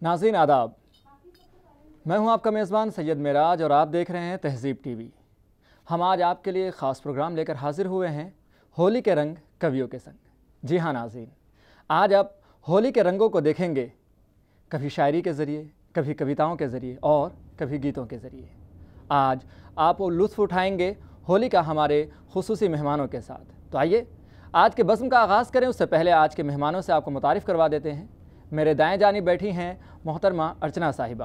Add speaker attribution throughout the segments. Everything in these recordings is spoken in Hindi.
Speaker 1: नाज़रीन आदाब, मैं हूं आपका मेज़बान सैयद मेराज और आप देख रहे हैं तहज़ीब टीवी। हम आज आपके लिए ख़ास प्रोग्राम लेकर हाजिर हुए हैं होली के रंग कवियों के संग। जी हाँ नाज़रीन, आज आप होली के रंगों को देखेंगे, कभी शायरी के ज़रिए, कभी कविताओं के ज़रिए और कभी गीतों के ज़रिए। आज आप वो लुत्फ़ उठाएंगे होली का हमारे खुसूसी मेहमानों के साथ। तो आइए आज के बज़्म का आगाज़ करें। उससे पहले आज के मेहमानों से आपको मुतारिफ़ करवा देते हैं। मेरे दाएं जानिब बैठी हैं मोहतरमा अर्चना साहिबा।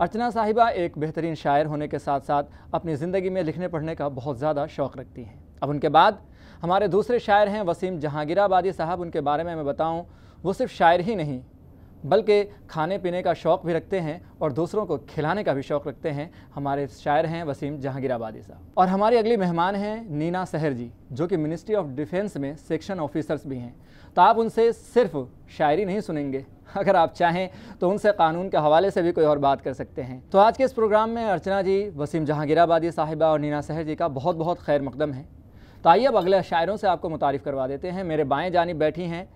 Speaker 1: अर्चना साहिबा एक बेहतरीन शायर होने के साथ साथ अपनी ज़िंदगी में लिखने पढ़ने का बहुत ज़्यादा शौक़ रखती हैं। अब उनके बाद हमारे दूसरे शायर हैं वसीम जहांगीराबादी साहब। उनके बारे में मैं बताऊं, वो सिर्फ शायर ही नहीं बल्कि खाने पीने का शौक़ भी रखते हैं और दूसरों को खिलाने का भी शौक़ रखते हैं। हमारे शायर हैं वसीम जहांगीराबादी साहब। और हमारी अगली मेहमान हैं नीना सहर जी, जो कि मिनिस्ट्री ऑफ डिफेंस में सेक्शन ऑफिसर्स भी हैं। तो आप उनसे सिर्फ शायरी नहीं सुनेंगे, अगर आप चाहें तो उनसे कानून के हवाले से भी कोई और बात कर सकते हैं। तो आज के इस प्रोग्राम में अर्चना जी, वसीम जहांगीराबादी साहिबा और नीना सहर जी का बहुत बहुत खैर मकदम है। तो आइए अब अगले शायरों से आपको मुतारिफ़ करवा देते हैं। मेरे बाएं जानिब बैठी हैं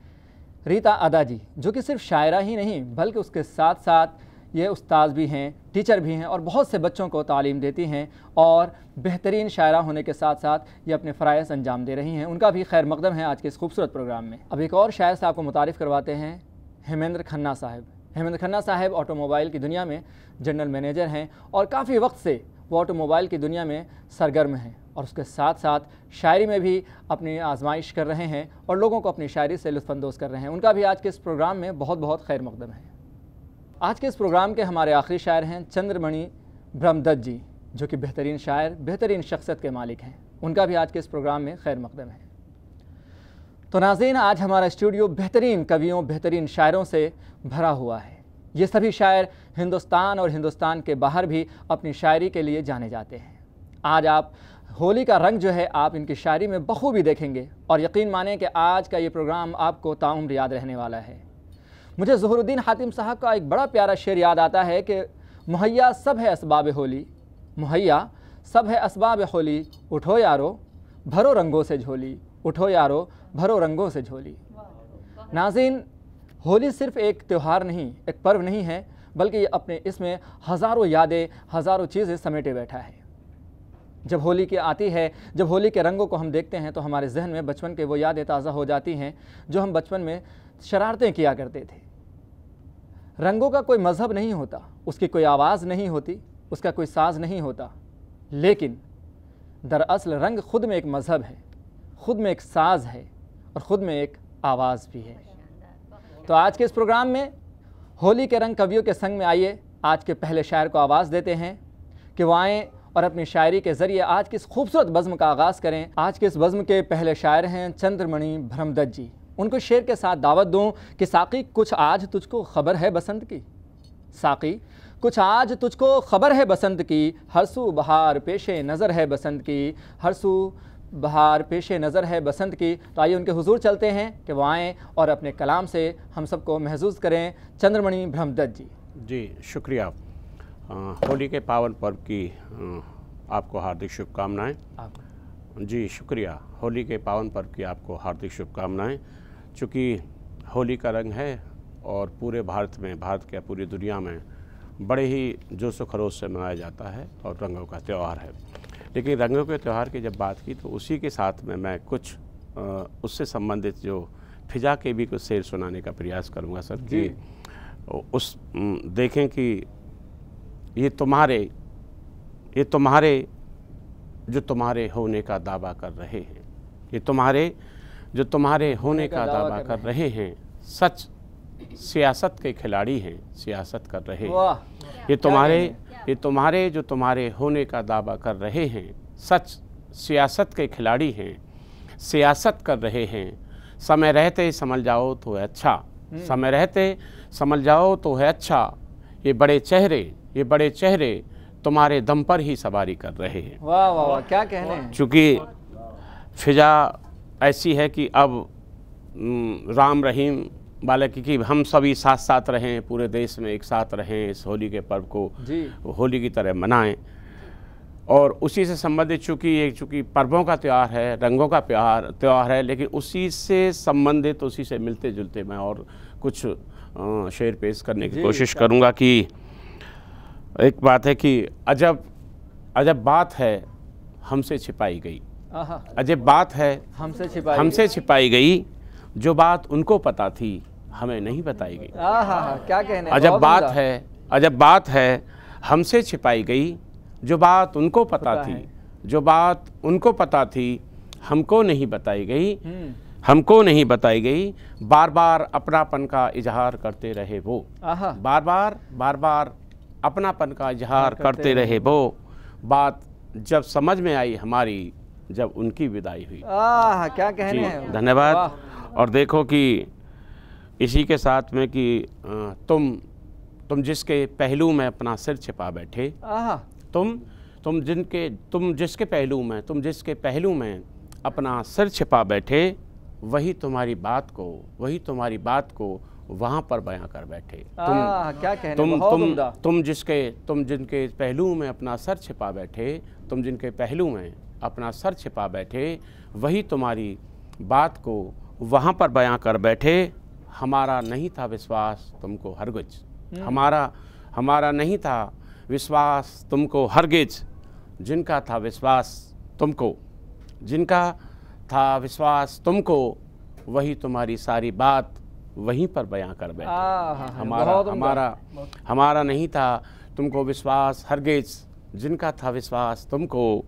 Speaker 1: रीता अदा जी, जो कि सिर्फ शायरा ही नहीं बल्कि उसके साथ साथ ये उस्ताद भी हैं, टीचर भी हैं और बहुत से बच्चों को तालीम देती हैं और बेहतरीन शायरा होने के साथ साथ ये अपने फ़राइज़ अंजाम दे रही हैं। उनका भी खैर मकदम है आज के इस खूबसूरत प्रोग्राम में। अब एक और शायर से आपको मुतारिफ़ करवाते हैं, हेमेंद्र खन्ना साहब। हेमेंद्र खन्ना साहब ऑटोमोबाइल की दुनिया में जनरल मैनेजर हैं और काफ़ी वक्त से वो ऑटोमोबाइल की दुनिया में सरगर्म हैं और उसके साथ साथ शायरी में भी अपनी आजमाइश कर रहे हैं और लोगों को अपनी शायरी से लुत्फ़अंदोज़ कर रहे हैं। उनका भी आज के इस प्रोग्राम में बहुत बहुत खैर मकदम है। आज के इस प्रोग्राम के हमारे आखिरी शायर हैं चंद्रमणि ब्रह्मदत्त जी, जो कि बेहतरीन शायर, बेहतरीन शख्सियत के मालिक हैं। उनका भी आज के इस प्रोग्राम में खैर मकदम है। तो नाज़रीन, आज हमारा स्टूडियो बेहतरीन कवियों, बेहतरीन शायरों से भरा हुआ है। ये सभी शायर हिंदुस्तान और हिंदुस्तान के बाहर भी अपनी शायरी के लिए जाने जाते हैं। आज आप होली का रंग जो है आप इनकी शायरी में बखूबी देखेंगे और यकीन मानें कि आज का ये प्रोग्राम आपको ताउम्र याद रहने वाला है। मुझे ज़ुहरुद्दीन हातिम साहब का एक बड़ा प्यारा शेर याद आता है कि मुहैया सब है असबाब होली, मुहैया सब है असबाब होली, उठो यारो भरो रंगों से झोली, उठो यारो भरो रंगों से झोली। नाज़रीन, होली सिर्फ़ एक त्यौहार नहीं, एक पर्व नहीं है, बल्कि ये अपने इसमें हज़ारों यादें, हज़ारों चीज़ें समेटे बैठा है। जब होली की आती है, जब होली के रंगों को हम देखते हैं तो हमारे जहन में बचपन के वो यादें ताज़ा हो जाती हैं जो हम बचपन में शरारतें किया करते थे। रंगों का कोई मज़हब नहीं होता, उसकी कोई आवाज़ नहीं होती, उसका कोई साज नहीं होता, लेकिन दरअसल रंग ख़ुद में एक मज़हब है, ख़ुद में एक साज है और ख़ुद में एक आवाज़ भी है। तो आज के इस प्रोग्राम में होली के रंग कवियों के संग में आइए आज के पहले शायर को आवाज़ देते हैं कि वो आएँ और अपनी शायरी के ज़रिए आज की इस खूबसूरत बज़्म का आगाज़ करें। आज के इस बज़्म के पहले शायर हैं चंद्रमणि ब्रह्मदत्त जी। उनको शेर के साथ दावत दूं कि साक़ी कुछ आज तुझको ख़बर है बसंत की, साक़ी कुछ आज तुझको ख़बर है बसंत की, हर सू बहार पेशे नज़र है बसंत की, हर सू बहार पेशे नज़र है बसंत की। तो आइए उनके हुजूर चलते हैं कि वो आएँ और अपने कलाम से हम सबको महसूस करें। चंद्रमणि ब्रह्मदत्त जी।
Speaker 2: जी शुक्रिया। होली के पावन पर्व की आपको हार्दिक शुभकामनाएं। जी शुक्रिया। होली के पावन पर्व की आपको हार्दिक शुभकामनाएं। चूँकि होली का रंग है और पूरे भारत में, भारत क्या पूरी दुनिया में बड़े ही जोश व खरोश से मनाया जाता है और रंगों का त्यौहार है। लेकिन रंगों के त्यौहार की जब बात की तो उसी के साथ में मैं कुछ उससे संबंधित जो फिजा के भी कुछ शेर सुनाने का प्रयास करूँगा सर कि उस देखें कि ये तुम्हारे जो तुम्हारे होने का दावा कर रहे हैं, ये तुम्हारे जो तुम्हारे होने का दावा कर रहे हैं, सच सियासत के खिलाड़ी हैं, सियासत कर रहे हैं। ये तुम्हारे जो तुम्हारे होने का दावा कर रहे हैं, सच सियासत के खिलाड़ी हैं, सियासत कर रहे हैं। समय रहते समझ जाओ तो है अच्छा, समय रहते समझ जाओ तो है अच्छा। ये बड़े चेहरे तुम्हारे दम पर ही सवारी कर रहे हैं।
Speaker 1: वाह वाह वाह, क्या कहने हैं।
Speaker 2: चूँकि फिजा ऐसी है कि अब राम रहीम वाले कि हम सभी साथ साथ रहें, पूरे देश में एक साथ रहें, इस होली के पर्व को होली की तरह मनाएं। और उसी से संबंधित चूँकि पर्वों का त्यौहार है, रंगों का त्यौहार है, लेकिन उसी से संबंधित, उसी से मिलते जुलते मैं और कुछ शेर पेश करने की कोशिश करूँगा कि एक बात है कि अजब बात है हमसे छिपाई गई, अजब बात है हमसे छिपाई गई, जो बात उनको पता थी हमें नहीं बताई गई।
Speaker 1: क्या कहने,
Speaker 2: अजब बात है हमसे छिपाई गई, जो बात उनको पता थी, जो बात उनको पता थी हमको नहीं बताई गई, हमको नहीं बताई गई। बार बार अपनापन का इजहार करते रहे वो, बार बार अपनापन का इजहार करते रहे वो। बात जब समझ में आई हमारी, जब उनकी विदाई हुई।
Speaker 1: क्या कहने हैं।
Speaker 2: धन्यवाद। और देखो कि इसी के साथ में कि तुम जिसके पहलू में अपना सिर छिपा बैठे, तुम जिसके पहलू में अपना सिर छिपा बैठे, वही तुम्हारी बात को वहाँ पर बयां कर बैठे।
Speaker 1: क्या कहने,
Speaker 2: तुम जिनके पहलू में अपना सर छिपा बैठे, तुम जिनके पहलू में अपना सर छिपा बैठे, वही तुम्हारी बात को वहाँ पर बयां कर बैठे। हमारा नहीं था विश्वास तुमको हरगिज, हमारा नहीं था विश्वास तुमको हरगिज, जिनका था विश्वास तुमको, वही तुम्हारी सारी बात वहीं पर बयां कर बैठे। हमारा नहीं था तुमको विश्वास हरगिज, जिनका था विश्वास तुमको,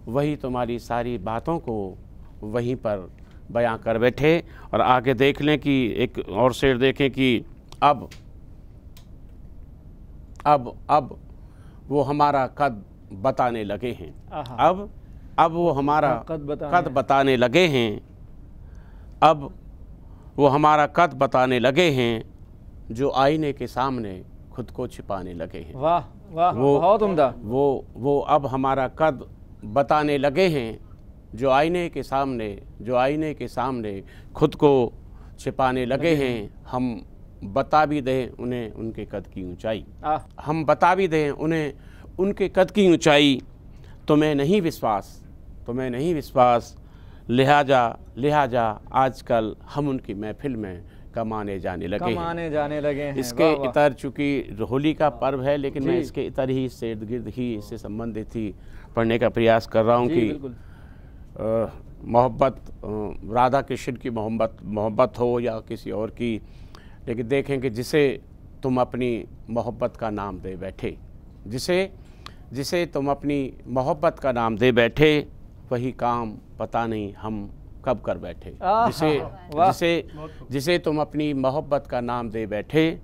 Speaker 2: वही तुम्हारी सारी बातों को वहीं पर बयां कर बैठे। और आगे देख लें कि एक और शेर देखें कि अब वो हमारा कद बताने लगे हैं, अब वो हमारा कद बताने लगे हैं, अब वो हमारा कद बताने लगे हैं, जो आईने के सामने खुद को छिपाने लगे हैं।
Speaker 1: वाह वाह, बहुत उम्दा।
Speaker 2: वो अब हमारा कद बताने लगे हैं, जो आईने के सामने खुद को छिपाने लगे हैं। हम बता भी दें उन्हें उनके कद की ऊंचाई, हम बता भी दें उन्हें उनके कद की ऊंचाई। तुम्हें नहीं विश्वास, लिहाजा आजकल हम उनकी महफिल में कमाने जाने लगे हैं। इसके इतर, चूँकि होली का पर्व है, लेकिन मैं इसके इतर ही से इर्द गिर्द ही इससे संबंधित ही पढ़ने का प्रयास कर रहा हूँ कि मोहब्बत, राधा कृष्ण की मोहब्बत हो या किसी और की, लेकिन देखें कि जिसे तुम अपनी मोहब्बत का नाम दे बैठे, जिसे तुम अपनी मोहब्बत का नाम दे बैठे, वही काम पता नहीं हम कब कर बैठे। जिसे तुम अपनी मोहब्बत का नाम दे बैठे,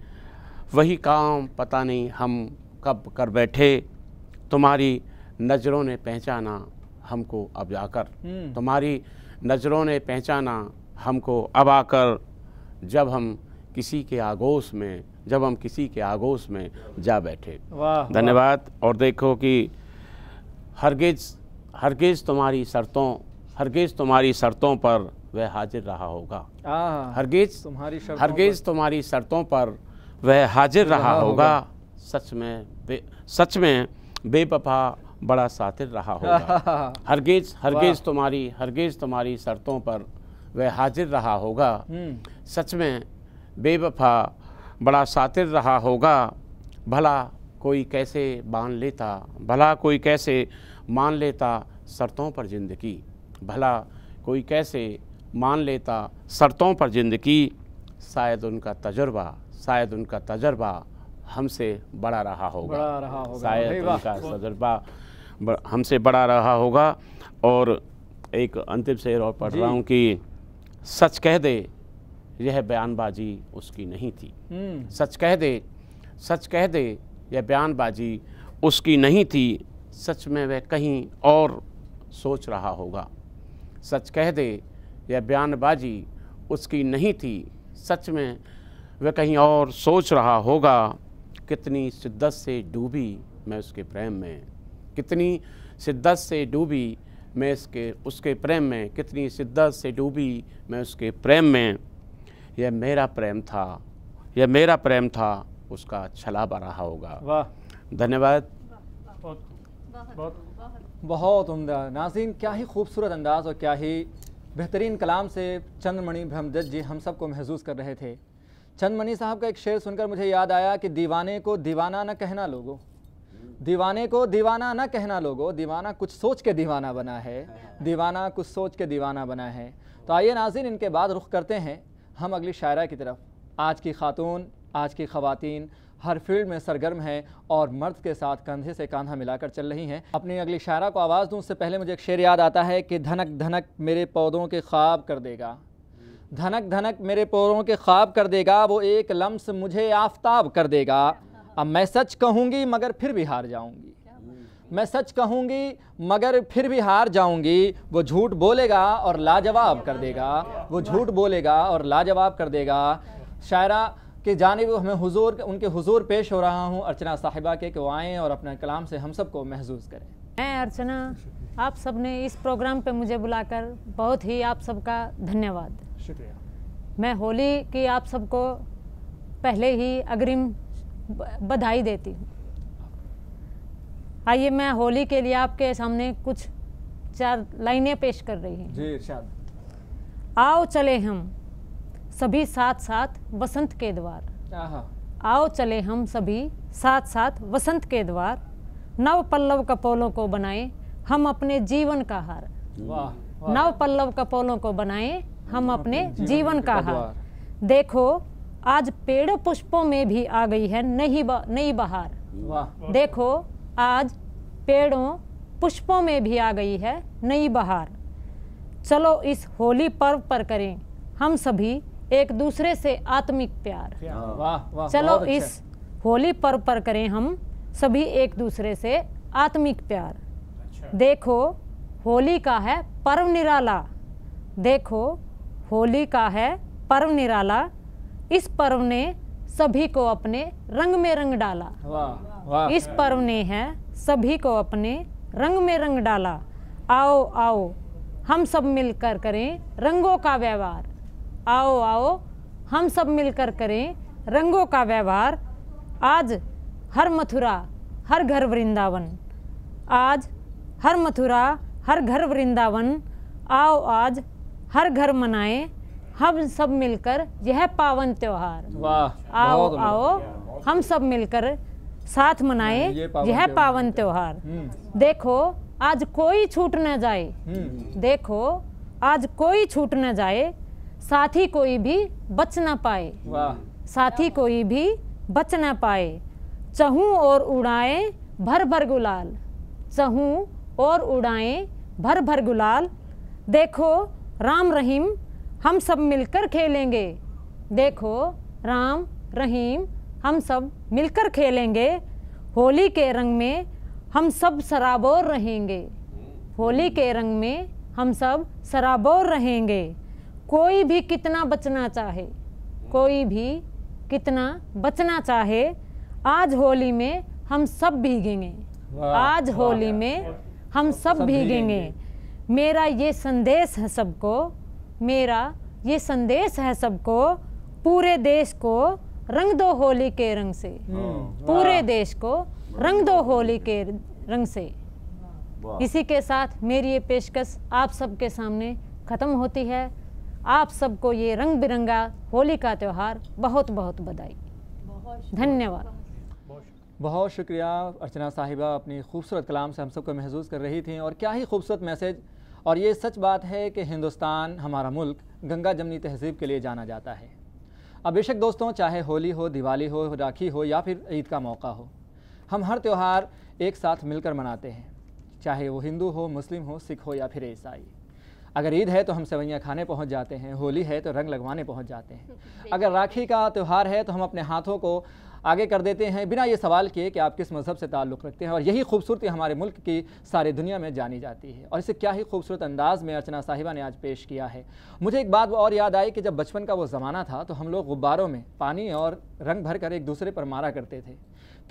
Speaker 2: वही काम पता नहीं हम कब कर बैठे। तुम्हारी नज़रों ने पहचाना हमको अब आकर, तुम्हारी नज़रों ने पहचाना हमको अब आकर, जब हम किसी के आगोश में जा बैठे। धन्यवाद। और देखो कि हरगिज तुम्हारी शर्तों पर वह हाजिर रहा होगा, हरगिज तुम्हारी शर्तों पर वह हाजिर रहा होगा। सच में बेवफा बड़ा सातिर रहा होगा। हरगिज तुम्हारी शर्तों पर वह हाजिर रहा होगा। सच में बेवफा बड़ा सातिर रहा होगा। भला कोई कैसे मान लेता शर्तों पर ज़िंदगी, भला कोई कैसे मान लेता शर्तों पर ज़िंदगी। शायद उनका तजर्बा हमसे बड़ा रहा होगा, शायद उनका तजर्बा हमसे बड़ा रहा होगा। और एक अंतिम शेर और पढ़ रहा हूँ कि सच कह दे यह बयानबाजी उसकी नहीं थी, सच कह दे यह बयानबाजी उसकी नहीं थी। सच में वह कहीं और सोच रहा होगा, सच कह दे यह बयानबाजी उसकी नहीं थी। सच में वह कहीं और सोच रहा होगा। कितनी शिद्दत से डूबी मैं उसके प्रेम में, कितनी शिद्दत से डूबी मैं उसके प्रेम में, कितनी शिद्दत से डूबी मैं उसके प्रेम में। यह मेरा प्रेम था उसका छलावा रहा होगा।
Speaker 1: वाह,
Speaker 2: धन्यवाद।
Speaker 1: बहुत उम्दा। नाज़रीन, क्या ही खूबसूरत अंदाज़ और क्या ही बेहतरीन कलाम से चंद्रमणि ब्रह्मदत्त जी हम सबको महसूस कर रहे थे। चंद्रमणि साहब का एक शेर सुनकर मुझे याद आया कि दीवाने को दीवाना न कहना लोगों, दीवाने को दीवाना न कहना लोगों, दीवाना कुछ सोच के दीवाना बना है, दीवाना कुछ सोच के दीवाना बना है। तो आइए नाज़रीन, इनके बाद रुख करते हैं हम अगली शायरा की तरफ। आज की खातून, आज की ख़वातीन हर फील्ड में सरगर्म है और मर्द के साथ कंधे से कांधा मिलाकर चल रही हैं। अपनी अगली शायरा को आवाज़ दूं उससे पहले मुझे एक शेर याद आता है कि धनक धनक मेरे पौधों के ख्वाब कर देगा, धनक धनक मेरे पौधों के ख्वाब कर देगा, वो एक लम्स मुझे आफताब कर देगा। अब मैं सच कहूँगी मगर फिर भी हार जाऊँगी, मैं सच कहूँगी मगर फिर भी हार जाऊँगी, वो झूठ बोलेगा और लाजवाब कर देगा, वो झूठ बोलेगा और लाजवाब कर देगा। शायरा के जानिब हमें हुजूर, उनके हुजूर पेश हो रहा हूँ अर्चना साहिबा के, कि वो आएँ और अपने कलाम से हम सबको महसूस करें।
Speaker 3: मैं अर्चना, आप सब ने इस प्रोग्राम पे मुझे बुलाकर बहुत ही आप सबका धन्यवाद।
Speaker 1: शुक्रिया।
Speaker 3: मैं होली की आप सबको पहले ही अग्रिम बधाई देती हूँ। आइए मैं होली के लिए आपके सामने कुछ 4 लाइनें पेश कर रही हूँ।
Speaker 1: जी इरशाद।
Speaker 3: आओ चले हम सभी साथ साथ वसंत के द्वार, आओ चले हम सभी साथ साथ वसंत के द्वार, नव पल्लव कपोलों को बनाए हम अपने जीवन का हार।
Speaker 1: वाह।
Speaker 3: नव पल्लव कपोलों को बनाए हम अपने जीवन का हार। देखो आज पेड़ पुष्पों में भी आ गई है नई बहार।
Speaker 1: वाह।
Speaker 3: देखो आज पेड़ों पुष्पों में भी आ गई है नई बहार। चलो इस होली पर्व पर करें हम सभी एक दूसरे से आत्मिक प्यार।
Speaker 1: वाह वाह।
Speaker 3: चलो इस होली पर्व पर करें हम सभी एक दूसरे से आत्मिक प्यार। देखो होली का है पर्व निराला, देखो होली का है पर्व निराला, इस पर्व ने सभी को अपने रंग में रंग डाला।
Speaker 1: वाह वाह।
Speaker 3: इस पर्व ने है सभी को अपने रंग में रंग डाला। आओ आओ हम सब मिलकर करें रंगों का व्यवहार, आओ आओ हम सब मिलकर करें रंगों का व्यवहार। आज हर मथुरा हर घर वृंदावन, आज हर मथुरा हर घर वृंदावन, आओ आज हर घर मनाएं हम सब मिलकर यह पावन त्योहार।
Speaker 1: वाह।
Speaker 3: आओ आओ हम सब मिलकर साथ मनाएं यह पावन त्योहार। देखो आज कोई छूट न जाए, देखो आज कोई छूट न जाए, साथी कोई भी बच न पाए।
Speaker 1: वाह।
Speaker 3: साथी कोई भी बच न पाए, चहूँ और उड़ाए भर भर गुलाल, चहूँ और उड़ाए भर भर गुलाल। देखो राम रहीम हम सब मिलकर खेलेंगे, देखो राम रहीम हम सब मिलकर खेलेंगे, होली के रंग में हम सब सराबोर रहेंगे, होली के रंग में हम सब सराबोर रहेंगे। कोई भी कितना बचना चाहे, कोई भी कितना बचना चाहे, आज होली में हम सब भीगेंगे, आज होली में हम सब भीगेंगे। मेरा ये संदेश है सबको, मेरा ये संदेश है सबको, पूरे देश को रंग दो होली के रंग से, पूरे देश को रंग दो होली के रंग से। इसी के साथ मेरी ये पेशकश आप सबके सामने ख़त्म होती है। आप सबको ये रंग बिरंगा होली का त्यौहार बहुत बहुत बधाई। धन्यवाद।
Speaker 1: बहुत शुक्रिया अर्चना साहिबा, अपनी खूबसूरत कलाम से हम सबको महसूस कर रही थी और क्या ही खूबसूरत मैसेज। और ये सच बात है कि हिंदुस्तान हमारा मुल्क गंगा जमनी तहज़ीब के लिए जाना जाता है। अब बेशक दोस्तों, चाहे होली हो, दिवाली हो, राखी हो या फिर ईद का मौका हो, हम हर त्यौहार एक साथ मिलकर मनाते हैं, चाहे वो हिंदू हो, मुस्लिम हो, सिख हो या फिर ईसाई। अगर ईद है तो हम सेवैयाँ खाने पहुंच जाते हैं, होली है तो रंग लगवाने पहुंच जाते हैं, अगर राखी का त्यौहार है तो हम अपने हाथों को आगे कर देते हैं बिना ये सवाल किए कि आप किस मज़हब से ताल्लुक़ रखते हैं। और यही खूबसूरती हमारे मुल्क की सारी दुनिया में जानी जाती है और इसे क्या ही खूबसूरत अंदाज़ में अर्चना साहिबा ने आज पेश किया है। मुझे एक बात और याद आई कि जब बचपन का वो ज़माना था तो हम लोग गुब्बारों में पानी और रंग भर कर एक दूसरे पर मारा करते थे,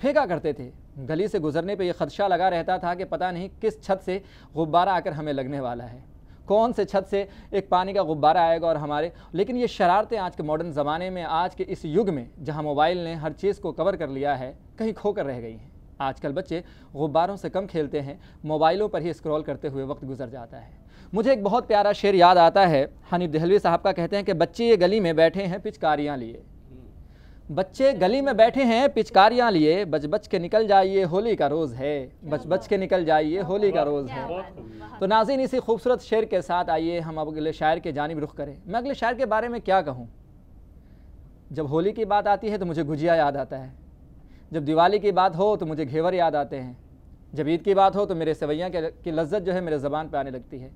Speaker 1: फेंका करते थे। गली से गुजरने पर यह खदशा लगा रहता था कि पता नहीं किस छत से गुब्बारा आकर हमें लगने वाला है, कौन से छत से एक पानी का गुब्बारा आएगा और हमारे। लेकिन ये शरारतें आज के मॉडर्न ज़माने में, आज के इस युग में जहाँ मोबाइल ने हर चीज़ को कवर कर लिया है, कहीं खो कर रह गई हैं। आजकल बच्चे गुब्बारों से कम खेलते हैं, मोबाइलों पर ही स्क्रॉल करते हुए वक्त गुजर जाता है। मुझे एक बहुत प्यारा शेर याद आता है, हनीफ देहलवी साहब का, कहते हैं कि बच्चे ये गली में बैठे हैं पिचकारियाँ लिए, बच्चे गली में बैठे हैं पिचकारियाँ लिए, बच बच के निकल जाइए होली का रोज़ है, बच बच के निकल जाइए होली का रोज़ है। तो नाज़रीन, इसी खूबसूरत शेर के साथ आइए हम अब अगले शायर के जानिब रुख करें। मैं अगले शायर के बारे में क्या कहूँ। जब होली की बात आती है तो मुझे गुजिया याद आता है, जब दिवाली की बात हो तो मुझे घेवर याद आते हैं, जब ईद की बात हो तो मेरे सेवैयाँ की लज्जत जो है मेरे ज़बान पे आने लगती है।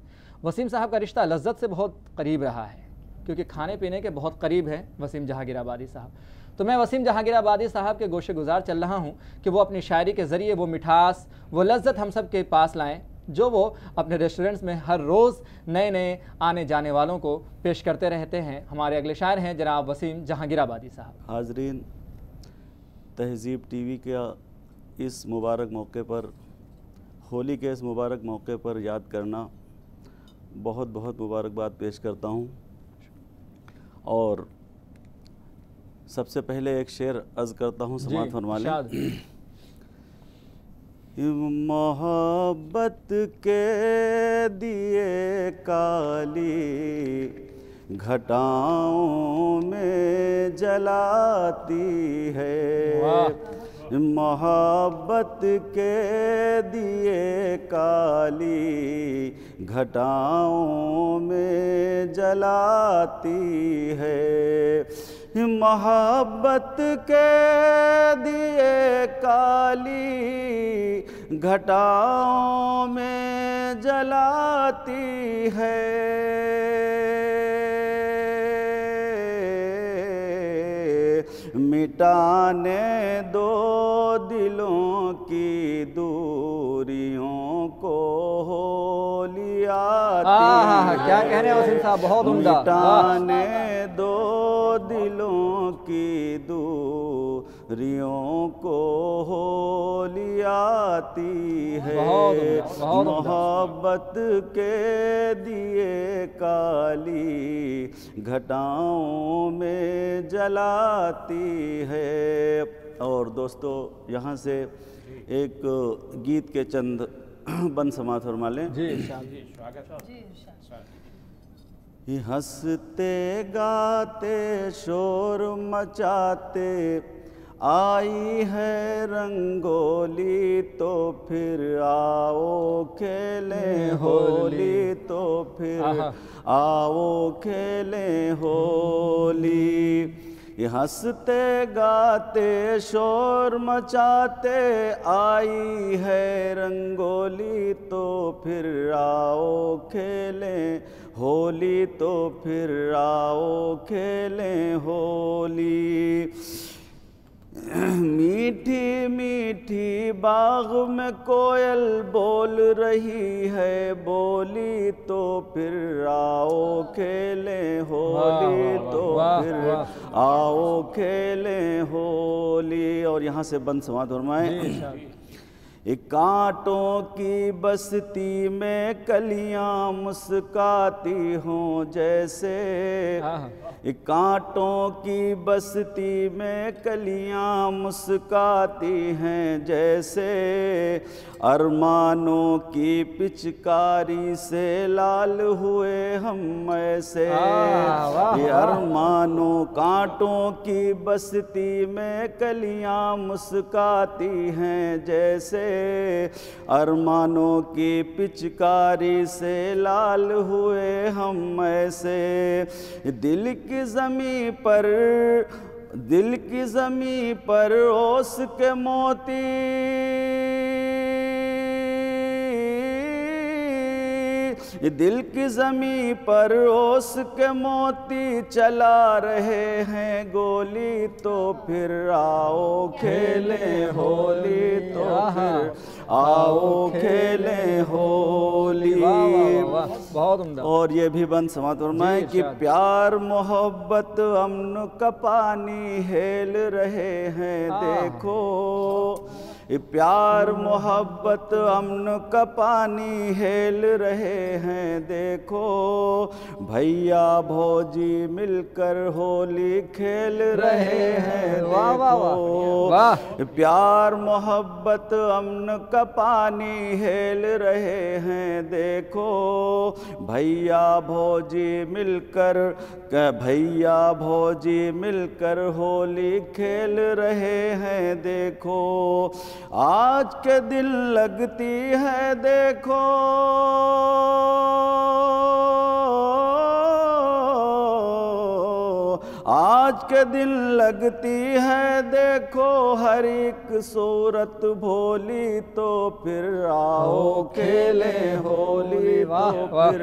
Speaker 1: वसीम साहब का रिश्ता लज्जत से बहुत करीब रहा है, क्योंकि खाने पीने के बहुत करीब है वसीम जहांगीराबादी साहब। तो मैं वसीम जहांगीराबादी साहब के गोशे गुजार चल रहा हूँ कि वो अपनी शायरी के ज़रिए वो मिठास, वो लज्जत हम सब के पास लाएँ, जो वो अपने रेस्टोरेंट्स में हर रोज़ नए नए आने जाने वालों को पेश करते रहते हैं। हमारे अगले शायर हैं जनाब वसीम जहांगीराबादी साहब।
Speaker 4: हाजरीन, तहज़ीब टीवी के इस मुबारक मौके पर, होली के इस मुबारक मौके पर याद करना, बहुत बहुत मुबारकबाद पेश करता हूँ। और सबसे पहले एक शेर अर्ज़ करता हूँ, समाअत फरमा लें। मोहब्बत के दिए काली घटाओं में जलाती है, मोहब्बत के दिए काली घटाओं में जलाती है, मोहब्बत के दिए काली घटाओं में जलाती है, मिटाने दो दिलों की दूरियों को होली आती।
Speaker 1: क्या कहने हैं वसीम साहब, बहुत उम्दा।
Speaker 4: मिटाने दो दिलों की दूरियों को होली आती है, मोहब्बत के दिए काली घटाओं में जलाती है। और दोस्तों, यहाँ से एक गीत के चंद बंद समाअत फरमा लें। हंसते गाते शोर मचाते आई है रंगोली, तो फिर आओ खेलें होली, तो फिर आओ खेलें होली। हंसते गाते शोर मचाते आई है रंगोली, तो फिर आओ खेलें होली, तो फिर आओ खेलें होली। मीठी मीठी बाग में कोयल बोल रही है बोली, तो फिर आओ खेलें होली, तो फिर आओ खेलें होली। और यहाँ से बंद समाअत फरमाएं। एक कांटों की बस्ती में कलियां मुस्काती हों जैसे, एक कांटों की बस्ती में कलियां मुस्काती हैं जैसे, अरमानों की पिचकारी से लाल हुए हम ऐसे। ये अरमानों कांटों की बस्ती में कलियां मुस्काती हैं जैसे, अरमानों की पिचकारी से लाल हुए हम ऐसे। दिल की ज़मीं पर ओस के मोती, दिल की ज़मीं पर ओस के मोती चला रहे हैं गोली, तो फिर आओ खेलें होली, तो फिर आओ खेलें होली।
Speaker 1: बहुत उम्दा।
Speaker 4: और ये भी बंद समाअत फरमाएं कि प्यार मोहब्बत अमन का पानी हेल रहे हैं देखो, ये प्यार मोहब्बत अमन का पानी हेल रहे हैं देखो, भैया भौजी मिलकर होली खेल रहे हैं देखो। प्यार मोहब्बत अमन का पानी हेल रहे हैं देखो, भैया भौजी मिलकर होली खेल रहे हैं देखो। आज के दिन लगती है देखो, आज के दिन लगती है देखो, हर एक सूरत भोली, तो फिर आओ खेले होली, तो फिर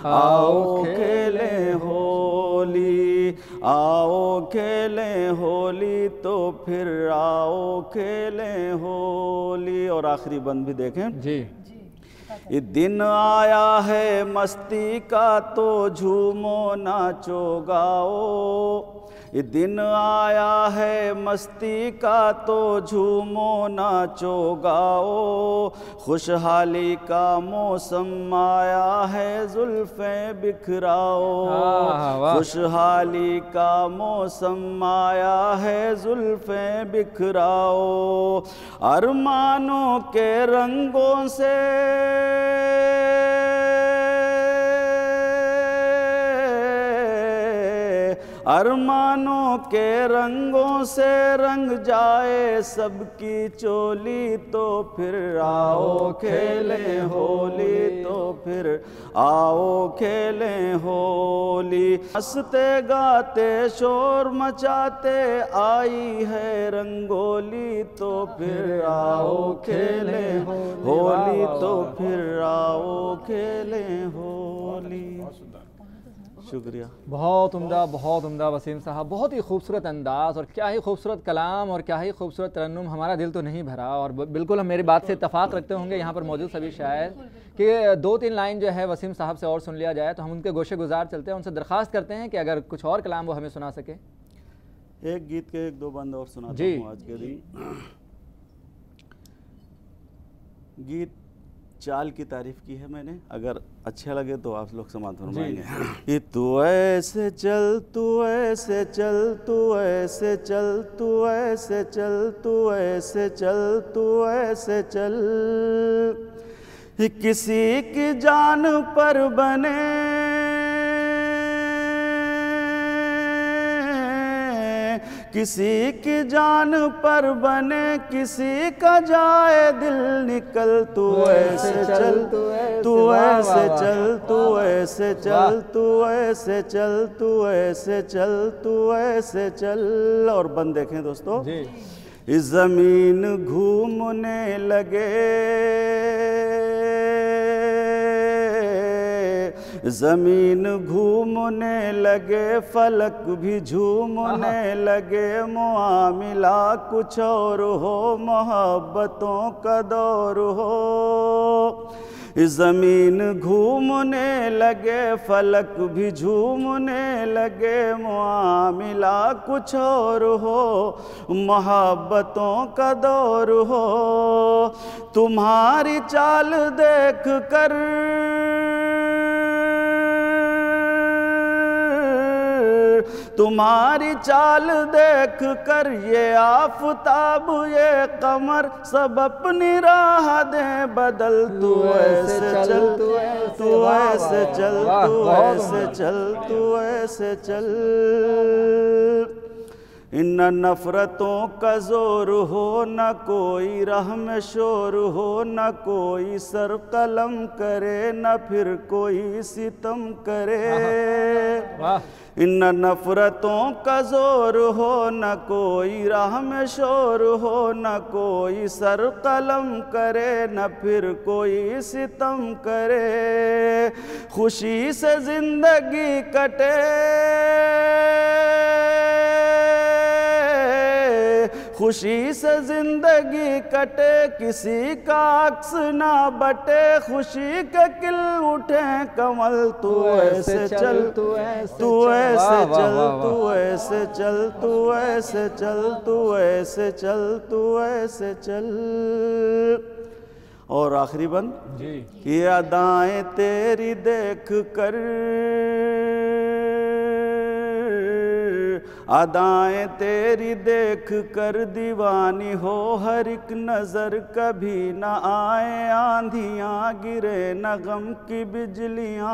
Speaker 4: आओ खेले होली, आओ खेले होली, तो फिर आओ खेले होली। और आखिरी बंद भी देखें
Speaker 1: जी।
Speaker 4: ये दिन आया है मस्ती का, तो झूमो नाचो गाओ। ये दिन आया है मस्ती का, तो झूमो नाचो गाओ। खुशहाली का मौसम आया है, जुल्फें बिखराओ। खुशहाली का मौसम आया है, जुल्फें बिखराओ। अरमानों के रंगों से अरमानों के रंगों से रंग जाए सबकी चोली, तो फिर आओ खेले होली, तो फिर आओ खेले होली। हंसते गाते शोर मचाते आई है रंगोली, तो फिर आओ खेले होली, तो फिर आओ खेले होली। शुक्रिया।
Speaker 1: बहुत उम्दा वसीम साहब, बहुत ही खूबसूरत अंदाज़ और क्या ही खूबसूरत कलाम और क्या ही खूबसूरत तरन्नुम। हमारा दिल तो नहीं भरा और बिल्कुल हम मेरी बात से इत्तफाक रखते होंगे यहाँ पर मौजूद सभी शायर कि 2-3 लाइन जो है वसीम साहब से और सुन लिया जाए तो हम उनके गोशे गुजार चलते हैं। उनसे दरख्वास्त करते हैं कि अगर कुछ और कलाम वो हमें सुना सके।
Speaker 4: एक गीत के 1-2 बंद और सुनाता
Speaker 1: जी।
Speaker 4: हूँ आज के दिन। गीत चाल की तारीफ की है मैंने, अगर अच्छा लगे तो आप लोग समाधान फरमाएंगे। कि तू ऐसे चल, तू ऐसे चल, तू ऐसे चल, तू ऐसे चल, तू ऐसे चल, तू ऐसे चल, किसी की जान पर बने किसी की जान पर बने, किसी का जाए दिल निकल। तू ऐसे चल, तू ऐसे चल, तू ऐसे चल, तू ऐसे चल, तू ऐसे चल, तू ऐसे चल। और बंद देखें दोस्तों, इस जमीन घूमने लगे, जमीन घूमने लगे, फलक भी झूमने लगे, मुआमिला कुछ और हो, मोहब्बतों का दौर हो। जमीन घूमने लगे, फलक भी झूमने लगे, मुआमिला कुछ और हो, मोहब्बतों का दौर हो। तुम्हारी चाल देख कर तुम्हारी चाल देख कर ये आफताब ये कमर सब अपनी राह दे बदल। तू ऐसे चल, तू ऐसे चल, तू ऐसे चल, तू ऐसे चल। इन नफरतों का जोर हो, न कोई राह में शोर हो, न कोई सर कलम करे, न फिर कोई सितम करे। इन नफरतों का जोर हो, न कोई राह में शोर हो, न कोई सर कलम करे, न फिर कोई सितम करे। खुशी से जिंदगी कटे, खुशी से जिंदगी कटे, किसी का अक्स ना बटे, खुशी के किल उठे कमल। तू ऐसे चल, तू ऐसे चल, तू ऐसे चल, तू ऐसे चल, तू ऐसे चल, तू ऐसे चल। और आखिरी बंद जी, ये अदाएं तेरी देख कर, अदाएं तेरी देख कर दीवानी हो हर एक नज़र, कभी न आए आंधियाँ गिरे न गम की बिजलियाँ।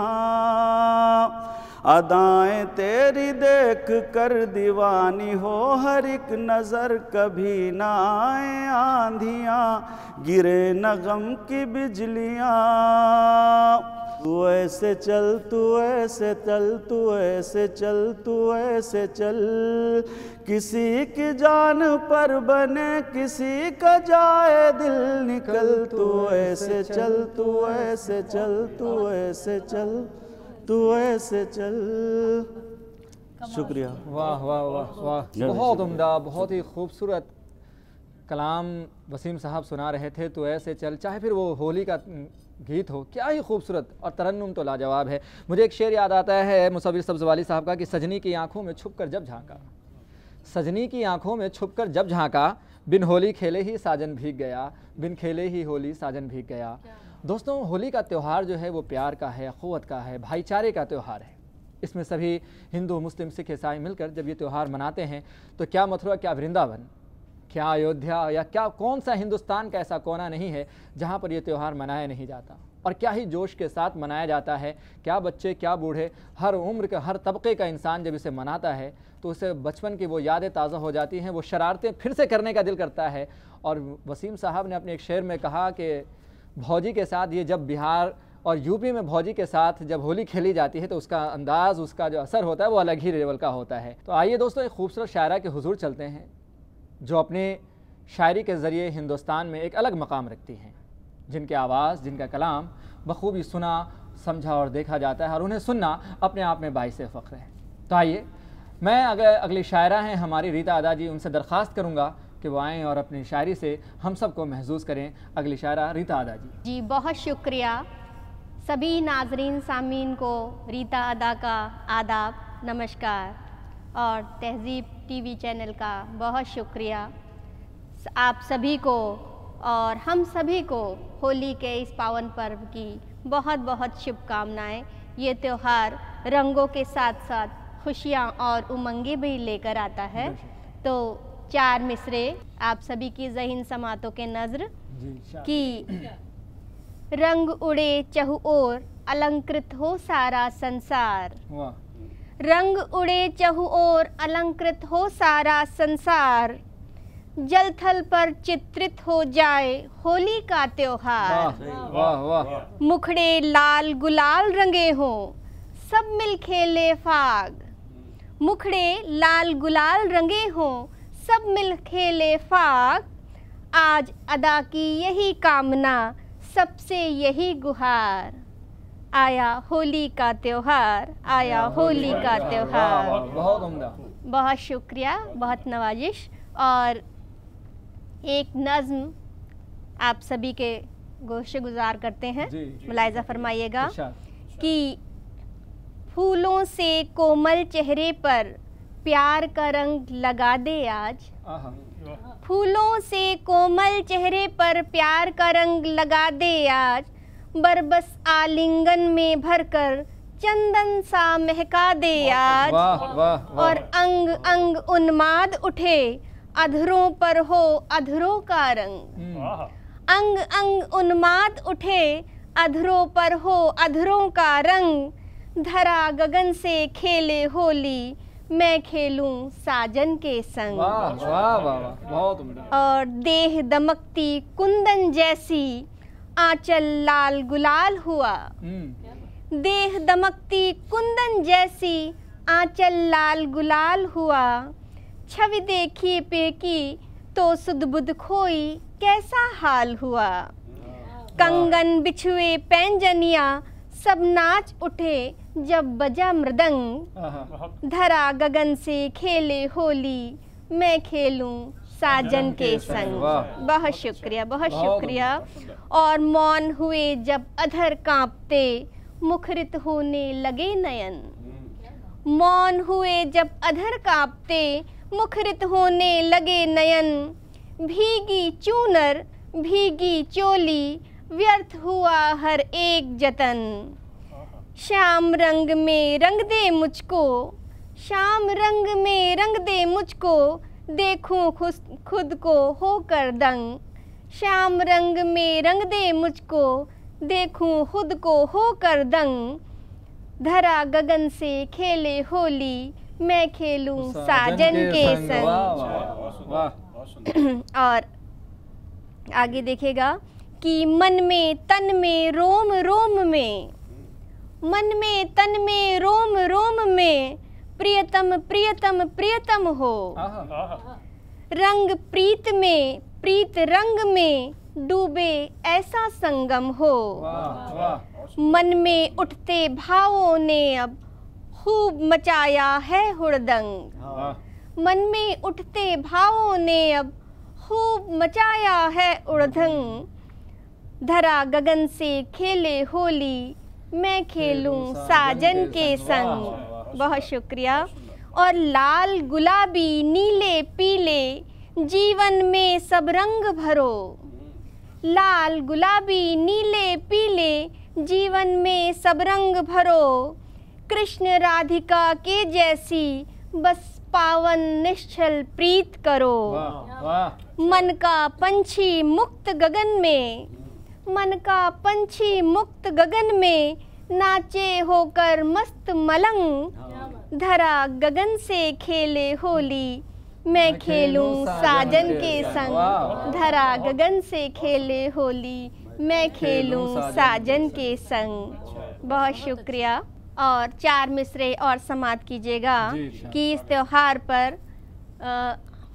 Speaker 4: अदाएं तेरी देख कर दीवानी हो हर एक नज़र, कभी न आए आंधियाँ गिरे न गम की बिजलियाँ। तू ऐसे चल, तू ऐसे चल, तू ऐसे चल, तू ऐसे चल। किसी की जान पर बने, किसी का जाए दिल निकल। तू ऐसे चल, तू ऐसे चल, तू ऐसे चल, तू ऐसे चल। शुक्रिया।
Speaker 1: वाह वाह वाह वाह, बहुत उम्दा, बहुत ही खूबसूरत कलाम वसीम साहब सुना रहे थे। तो ऐसे चल, चाहे फिर वो होली का गीत हो, क्या ही खूबसूरत, और तरन्नुम तो लाजवाब है। मुझे एक शेर याद आता है मुसव्विर सब्ज़वाली साहब का कि सजनी की आंखों में छुपकर जब झांका, सजनी की आंखों में छुपकर जब झांका, बिन होली खेले ही साजन भीग गया, बिन खेले ही होली साजन भीग गया। दोस्तों, होली का त्यौहार जो है वो प्यार का है, अख़ुवत का है, भाईचारे का त्यौहार है। इसमें सभी हिंदू, मुस्लिम, सिख, ईसाई मिलकर जब ये त्यौहार मनाते हैं तो क्या मथुरा, क्या वृंदावन, क्या अयोध्या, या क्या कौन सा हिंदुस्तान का ऐसा कोना नहीं है जहाँ पर यह त्यौहार मनाया नहीं जाता, और क्या ही जोश के साथ मनाया जाता है। क्या बच्चे, क्या बूढ़े, हर उम्र का, हर तबके का इंसान जब इसे मनाता है तो उसे बचपन की वो यादें ताज़ा हो जाती हैं, वो शरारतें फिर से करने का दिल करता है। और वसीम साहब ने अपने एक शेर में कहा कि भौजी के साथ ये जब बिहार और यूपी में भौजी के साथ जब होली खेली जाती है तो उसका अंदाज़, उसका जो असर होता है वो अलग ही लेवल का होता है। तो आइए दोस्तों, एक खूबसूरत शायरा के हुजूर चलते हैं जो अपने शायरी के ज़रिए हिंदुस्तान में एक अलग मकाम रखती हैं, जिनके आवाज़, जिनका कलाम बखूबी सुना, समझा और देखा जाता है, और उन्हें सुनना अपने आप में बाइस फ़ख्र है। तो आइए, मैं अगली शायरा हैं हमारी रीता अदा जी, उनसे दरख्वास्त करूँगा कि वो आएँ और अपनी शायरी से हम सबको महसूस करें। अगली शायरा रीता अदा जी।
Speaker 5: जी, बहुत शुक्रिया। सभी नाजरीन सामीन को रीता अदा का आदाब, नमस्कार, और तहज़ीब टीवी चैनल का बहुत शुक्रिया। आप सभी को और हम सभी को होली के इस पावन पर्व की बहुत बहुत शुभकामनाएं। ये त्यौहार रंगों के साथ साथ खुशियाँ और उमंगें भी लेकर आता है। तो चार मिसरे आप सभी की ज़हीन समातों के नज़र कि रंग उड़े चहु ओर, अलंकृत हो सारा संसार। रंग उड़े चहु ओर, अलंकृत हो सारा संसार, जल थल पर चित्रित हो जाए होली का त्योहार।
Speaker 1: वाह वाह।
Speaker 5: मुखड़े लाल गुलाल रंगे हों, सब मिल खेले फाग। मुखड़े लाल गुलाल रंगे हों, सब मिल खेले फाग। आज अदा की यही कामना, सबसे यही गुहार। आया होली का त्योहार, आया होली का त्योहार।
Speaker 1: बहुत उम्दा।
Speaker 5: बहुत शुक्रिया, बहुत नवाजिश। और एक नज़्म आप सभी के गोशे गुजार करते हैं, मुलाहिज़ा फरमाइएगा कि फूलों से कोमल चेहरे पर प्यार का रंग लगा दे आज। फूलों से कोमल चेहरे पर प्यार का रंग लगा दे आज, बरबस आलिंगन में भरकर चंदन सा महका दे आज। और अंग अंग उन्माद उठे, अधरों पर हो अधरों का रंग। अंग अंग उन्माद उठे, अधरों पर हो अधरों का रंग। धरा गगन से खेले होली, मैं खेलूं साजन के संग।
Speaker 1: वाह वाह वाह, बहुत उम्दा।
Speaker 5: और देह दमकती कुंदन जैसी, आंचल लाल गुलाल हुआ। देह दमकती कुंदन जैसी, आंचल लाल गुलाल हुआ। छवि देखी पे की तो सुध बुध खोई, कैसा हाल हुआ। कंगन बिछुए पैंजनिया, सब नाच उठे जब बजा मृदंग। धरा गगन से खेले होली, मैं खेलूं साजन के संग। बहुत शुक्रिया, बहुत शुक्रिया। और मौन हुए जब अधर कांपते, मुखरित होने लगे नयन। मौन हुए जब अधर कांपते, मुखरित होने लगे नयन। भीगी चूनर भीगी चोली, व्यर्थ हुआ हर एक जतन। श्याम रंग में रंग दे मुझको, श्याम रंग में रंग दे मुझको, देखूं खुद को होकर दंग। श्याम रंग में रंग दे मुझको, देखूं खुद को होकर दंग। धरा गगन से खेले होली, मैं खेलूं साजन के संग। और आगे देखेगा कि मन में तन में रोम रोम में, मन में तन में रोम रोम में, प्रियतम प्रियतम प्रियतम हो। रंग प्रीत में प्रीत रंग में, डूबे ऐसा संगम हो। मन में उठते भावों ने अब खूब मचाया है हुड़दंग। मन में उठते भावों ने अब खूब मचाया है उड़दंग। धरा गगन से खेले होली, मैं खेलूं साजन के संग। बहुत शुक्रिया। और लाल गुलाबी नीले पीले, जीवन में सब रंग भरो। लाल गुलाबी नीले पीले, जीवन में सब रंग भरो। कृष्ण राधिका के जैसी बस पावन निश्चल प्रीत करो। मन का पंछी मुक्त गगन में, मन का पंछी मुक्त गगन में, नाचे होकर मस्त मलंग। धरा गगन से खेले होली, मैं खेलूं साजन के संग। धरा गगन से खेले होली, मैं खेलूं साजन के संग। बहुत शुक्रिया। और 4 मिसरे और समाप्त कीजिएगा कि इस त्योहार पर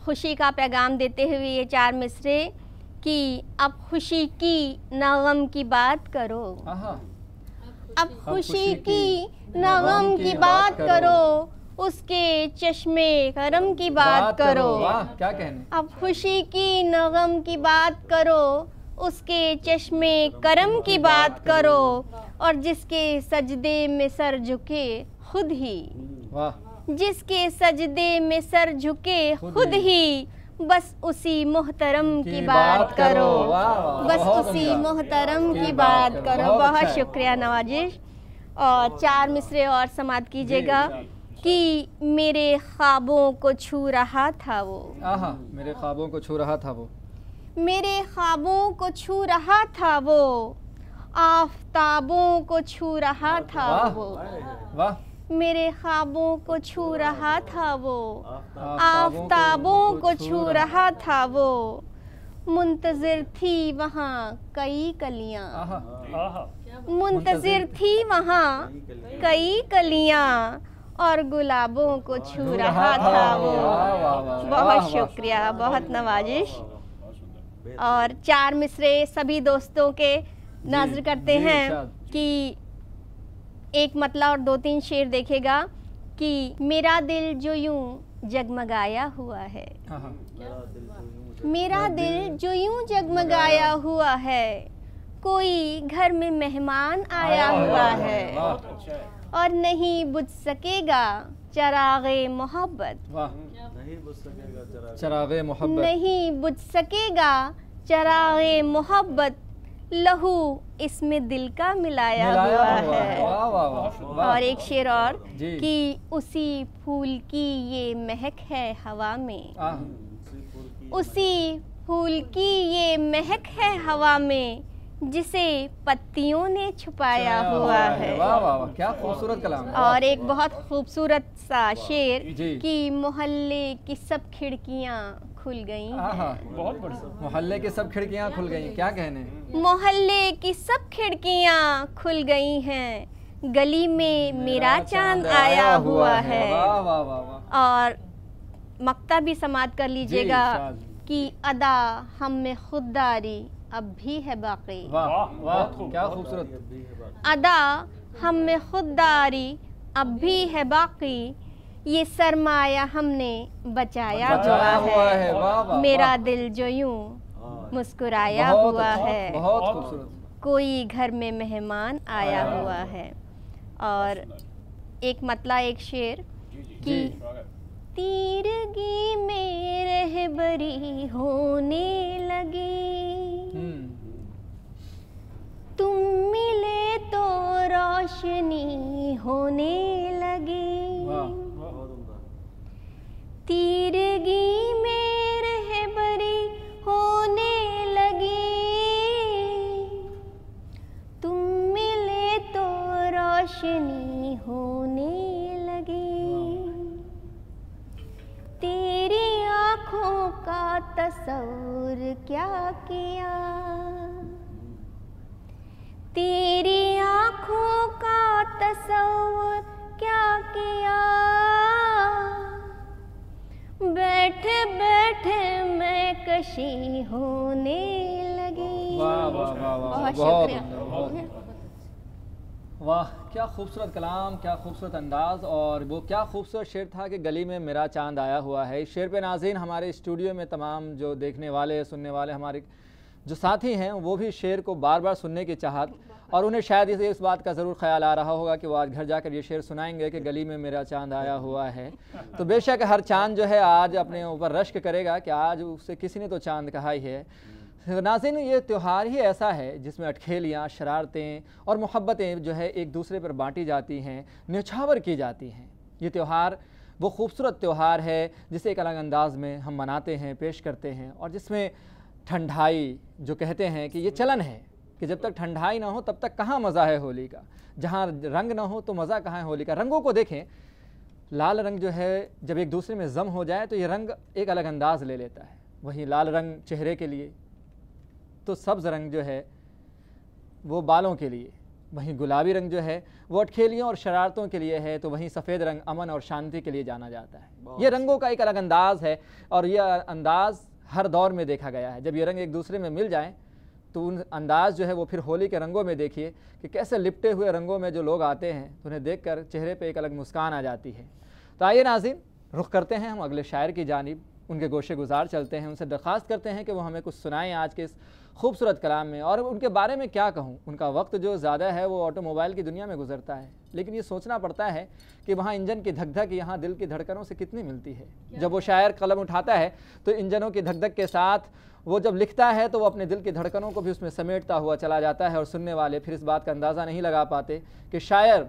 Speaker 5: खुशी का पैगाम देते हुए ये 4 मिसरे कि अब खुशी की न गम की बात करो। अब खुशी की न गम की बात करो, उसके चश्मे करम की बात करो।
Speaker 1: क्या कहने।
Speaker 5: अब खुशी की न गम की बात करो, उसके चश्मे करम की बात करो। और जिसके सजदे में सर झुके खुद ही, जिसके सजदे में सर झुके खुद ही, बस उसी मोहतरम की बात करो। बस उसी मोहतरम की बात करो। बहुत शुक्रिया नवाजिश। और 4 मिसरे और समाप्त कीजिएगा कि मेरे ख्वाबों को छू रहा था वो।
Speaker 1: मेरे ख्वाबों को छू रहा था वो,
Speaker 5: मेरे ख्वाबों को छू रहा था वो, आफताबों को छू रहा था वो।
Speaker 1: वाह।
Speaker 5: मेरे ख्वाबों को छू रहा था वो, आफताबों को छू रहा था वो। मुंतजिर थी वहाँ कई कलियाँ, मुंतजिर थी वहाँ कई कलियाँ, और गुलाबों को छू रहा था वो। बहुत शुक्रिया, बहुत नवाजिश। और 4 मिसरे सभी दोस्तों के नाज़र करते हैं कि एक मतला और 2-3 शेर देखेगा कि मेरा दिल जो यूं जगमगाया हुआ है, मेरा दिल जो यूं जगमगाया हुआ है, कोई घर में मेहमान आया हुआ है, और नहीं बुझ सकेगा चरागे मोहब्बत।
Speaker 1: चरागे मोहब्बत
Speaker 5: नहीं बुझ सकेगा चरागे मोहब्बत, लहू इसमें दिल का मिलाया हुआ है। और एक शेर और कि उसी फूल की ये महक है हवा में, उसी फूल की ये महक है हवा में, जिसे पत्तियों ने छुपाया हुआ है।
Speaker 1: वाह वाह वाह, क्या खूबसूरत कलाम।
Speaker 5: और एक बहुत खूबसूरत सा शेर कि मोहल्ले की सब खिड़कियाँ खुल गई हैं।
Speaker 1: बहुत बढ़िया। मोहल्ले की सब खिड़कियाँ खुल गई, क्या कहने।
Speaker 5: मोहल्ले की सब खिड़कियाँ खुल गई हैं, गली में मेरा चांद आया हुआ है।
Speaker 1: वाह वाह वाह।
Speaker 5: और मक्ता भी समाप्त कर लीजिएगा कि अदा हम में खुददारी अब भी है बाकी।
Speaker 1: वाह वाह, क्या खूबसूरत।
Speaker 5: अदा हम में खुददारी अब भी है बाकी, ये सरमाया हमने बचाया हुआ है, मेरा दिल जो यूं मुस्कुराया हुआ है,
Speaker 1: बहुत खूबसूरत।
Speaker 5: कोई घर में मेहमान आया हुआ है। और एक मतला, एक शेर कि तीरगी में रहबरी होने लगी, तुम मिले तो रोशनी होने लगी, तीरगी में रहबरी होने लगी, तुम मिले तो रोशनी होने लगी, तेरी आँखों का तस्वुर क्या किया, तेरी आँखों का तस्वुर क्या किया, बैठे बैठे मैं कशी होने लगी।
Speaker 1: वाह वाह वाह वाह,
Speaker 5: बहुत शुक्रिया।
Speaker 1: वाह, क्या खूबसूरत कलाम, क्या खूबसूरत अंदाज़। और वो क्या खूबसूरत शेर था कि गली में मेरा चांद आया हुआ है। इस शेर पे नाज़रीन हमारे स्टूडियो में तमाम जो देखने वाले सुनने वाले हमारे जो साथी हैं वो भी शेर को बार बार सुनने की चाहत, और उन्हें शायद इस बात का ज़रूर ख्याल आ रहा होगा कि वो आज घर जाकर ये शेर सुनाएंगे कि गली में मेरा चांद आया हुआ है। तो बेशक हर चांद जो है आज अपने ऊपर रश्क करेगा कि आज उसे किसी ने तो चांद कहा ही है। नाज़रीन, ये त्यौहार ही ऐसा है जिसमें अटखेलियाँ, शरारतें और मोहब्बतें जो है एक दूसरे पर बांटी जाती हैं, न्यौछावर की जाती हैं। ये त्यौहार वो खूबसूरत त्यौहार है जिसे एक अलग अंदाज में हम मनाते हैं, पेश करते हैं, और जिसमें ठंडाई जो कहते हैं कि ये चलन है कि जब तक ठंडाई ना हो तब तक कहाँ मज़ा है होली का, जहाँ रंग ना हो तो मज़ा कहाँ है होली का। रंगों को देखें, लाल रंग जो है जब एक दूसरे में जम हो जाए तो ये रंग एक अलग अंदाज़ ले लेता है। वहीं लाल रंग चेहरे के लिए, तो सब्ज़ रंग जो है वो बालों के लिए, वहीं गुलाबी रंग जो है वो अटखेलियों और शरारतों के लिए है, तो वहीं सफ़ेद रंग अमन और शांति के लिए जाना जाता है। ये रंगों का एक अलग अंदाज़ है और यह अंदाज़ हर दौर में देखा गया है। जब ये रंग एक दूसरे में मिल जाएं तो उन अंदाज़ जो है वो फिर होली के रंगों में देखिए कि कैसे लिपटे हुए रंगों में जो लोग आते हैं तो उन्हें देखकर चेहरे पे एक अलग मुस्कान आ जाती है। तो आइए नाज़रीन, रुख करते हैं हम अगले शायर की जानिब, उनके गोशे गुजार चलते हैं, उनसे दरख्वास्त करते हैं कि वो हमें कुछ सुनाएं आज के इस खूबसूरत कलाम में। और उनके बारे में क्या कहूँ, उनका वक्त जो ज़्यादा है वो ऑटोमोबाइल की दुनिया में गुजरता है, लेकिन ये सोचना पड़ता है कि वहाँ इंजन की धक धक यहाँ दिल की धड़कनों से कितनी मिलती है। जब वो शायर कलम उठाता है तो इंजनों की धक धक के साथ वो जब लिखता है तो वो अपने दिल की धड़कनों को भी उसमें समेटता हुआ चला जाता है, और सुनने वाले फिर इस बात का अंदाज़ा नहीं लगा पाते कि शायर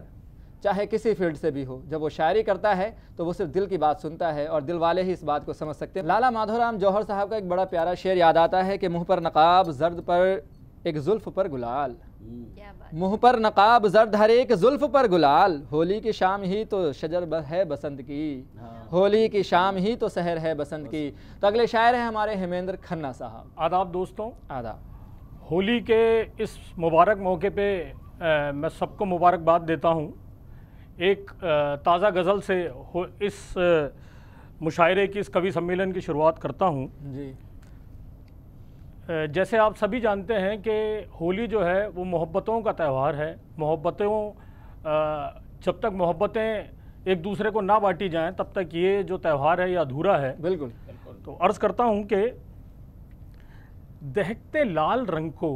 Speaker 1: चाहे किसी फील्ड से भी हो, जब वो शायरी करता है तो वो सिर्फ दिल की बात सुनता है और दिल वाले ही इस बात को समझ सकते हैं। लाला माधोराम जौहर साहब का एक बड़ा प्यारा शेर याद आता है कि मुँह पर नकाब जर्द पर एक जुल्फ पर गुलाल, मुँह पर नकाब जर्द हर एक जुल्फ पर गुलाल, होली की शाम ही तो शजर है बसंत की, होली की शाम ही तो सहर है बसंत की। तो अगले शायर हैं हमारे हेमेंद्र खन्ना साहब।
Speaker 6: आदाब दोस्तों,
Speaker 1: आदाब।
Speaker 6: होली के इस मुबारक मौके पे मैं सबको मुबारकबाद देता हूँ। एक ताज़ा गज़ल से इस मुशायरे की, इस कवि सम्मेलन की शुरुआत करता हूँ
Speaker 1: जी।
Speaker 6: जैसे आप सभी जानते हैं कि होली जो है वो मोहब्बतों का त्यौहार है। मोहब्बतों, जब तक मोहब्बतें एक दूसरे को ना बांटी जाएं तब तक ये जो त्यौहार है ये अधूरा है।
Speaker 1: बिल्कुल।
Speaker 6: तो अर्ज़ करता हूँ कि दहकते लाल रंग को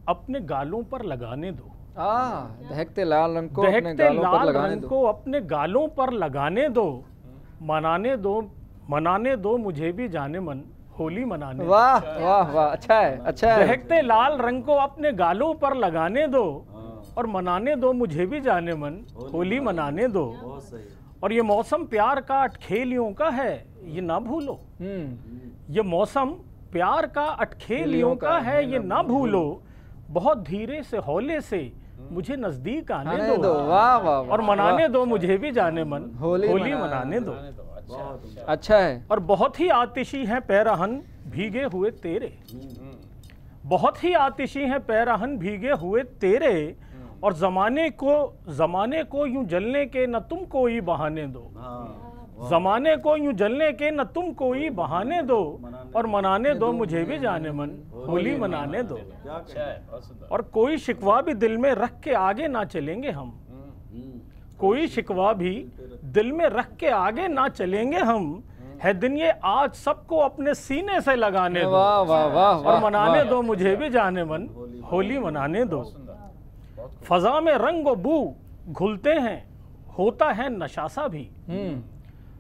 Speaker 6: अपने गालों पर लगाने दो,
Speaker 1: दहकते लाल रंग को
Speaker 6: अपने गालों पर लगाने दो, मनाने दो मुझे भी जाने मन, होली मनाने।
Speaker 1: वाह वाह वाह, अच्छा है, अच्छा है।
Speaker 6: दहकते लाल रंग को अपने गालों पर लगाने दो और मनाने दो मुझे भी जाने मन, होली मनाने दो। और ये मौसम प्यार का अटखेलियों का है, ये ना भूलो। ये मौसम प्यार का अटखेलियों का है, ये ना भूलो। बहुत धीरे से हौले से मुझे नजदीक आने दो।
Speaker 1: वाह वाह।
Speaker 6: और मनाने दो मुझे भी जाने मन, होली मनाने दो।
Speaker 1: अच्छा है।
Speaker 6: और बहुत ही आतिशी हैं पैरहन भीगे हुए तेरे, बहुत ही आतिशी हैं पैरहन भीगे हुए तेरे। और जमाने को यूं जलने के न तुम कोई बहाने दो, जमाने को यूं जलने के न तुम कोई बहाने दो। और मनाने दो मुझे भी जाने मन, होली मनाने दो। और कोई शिकवा भी दिल में रख के आगे ना चलेंगे हम, कोई शिकवा भी दिल में रख के आगे ना चलेंगे हम, है दिन ये आज सबको अपने सीने से लगाने दो।
Speaker 1: वाह वाह वाह
Speaker 6: और मनाने दो मुझे भी जाने मन, होली मनाने दो। फजा में रंग व बू घुलते हैं, होता है नशासा भी।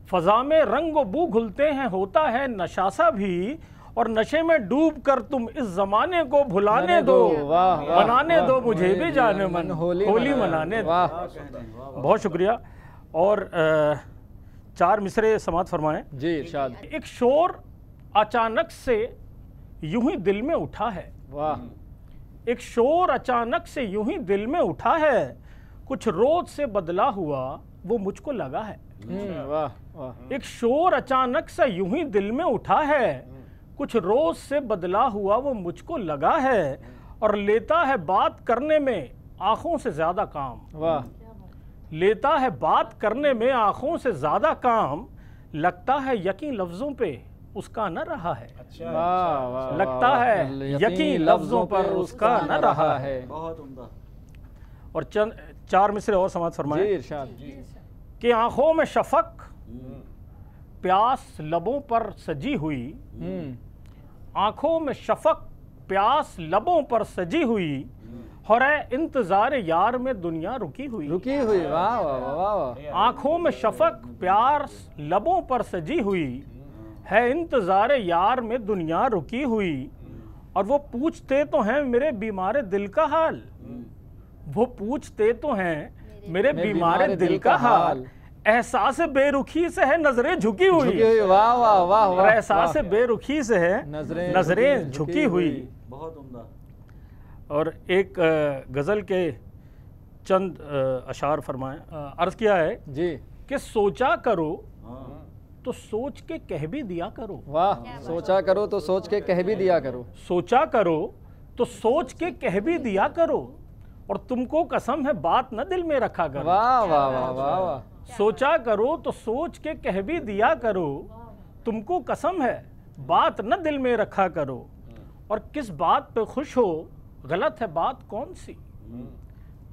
Speaker 6: फजा में रंग व बू घुलते हैं, होता है नशासा भी। और नशे में डूब कर तुम इस जमाने को भुलाने दो, मनाने दो मुझे भी जाने मन, होली मनाने दो। बहुत शुक्रिया। और 4 मिसरे समात फरमाएं
Speaker 1: जी इरशाद।
Speaker 6: एक शोर अचानक से यूं ही दिल में उठा है।
Speaker 1: वाह।
Speaker 6: एक शोर अचानक से यूं ही दिल में उठा है, कुछ रोज से बदला हुआ वो मुझको लगा है।
Speaker 1: वाह वाह।
Speaker 6: एक शोर अचानक से यूं ही दिल में उठा है, कुछ रोज से बदला हुआ वो मुझको लगा है। और लेता है बात करने में आंखों से ज्यादा काम।
Speaker 1: वाह।
Speaker 6: लेता है बात करने में आंखों से ज्यादा काम, लगता है यकीन लफ्जों पे उसका न रहा है।
Speaker 1: वाह वाह।
Speaker 6: लगता है यकीन लफ्जों पर उसका न रहा है।
Speaker 4: बहुत उम्दा।
Speaker 6: और 4 मिसरे और समाज फरमाएं
Speaker 1: जी इरशाद।
Speaker 6: कि आंखों में शफक प्यास लबों पर सजी हुई, आंखों में शफक प्यास लबों पर सजी हुई, और इंतजार यार में दुनिया रुकी हुई।
Speaker 1: रुकी हुई। वाह वाह वाह वाह।
Speaker 6: आंखों में शफक प्यास लबों पर सजी हुई, है इंतजार यार में दुनिया रुकी हुई। और वो पूछते तो हैं मेरे बीमारे दिल का हाल, वो पूछते तो हैं मेरे बीमारे दिल का हाल। एहसास बेरुखी से है नजरें झुकी हुई।
Speaker 1: वाह वाह वाह।
Speaker 6: और एहसास बेरुखी से है नजरें झुकी हुई।
Speaker 4: बहुत उम्दा।
Speaker 6: और एक गजल के चंद अशार फरमाएं। अर्ज किया है
Speaker 1: जी
Speaker 6: कि सोचा करो तो सोच के कह भी दिया करो।
Speaker 1: वाह। सोचा करो तो सोच के कह भी दिया करो।
Speaker 6: सोचा करो तो सोच के कह भी दिया करो, और तुमको कसम है बात न दिल में रखा करो।
Speaker 1: वाह वाह वाह वाह वाह।
Speaker 6: सोचा करो तो सोच के कह भी दिया करो, तुमको कसम है बात न दिल में रखा करो। और किस बात पे खुश हो गलत है बात कौन सी,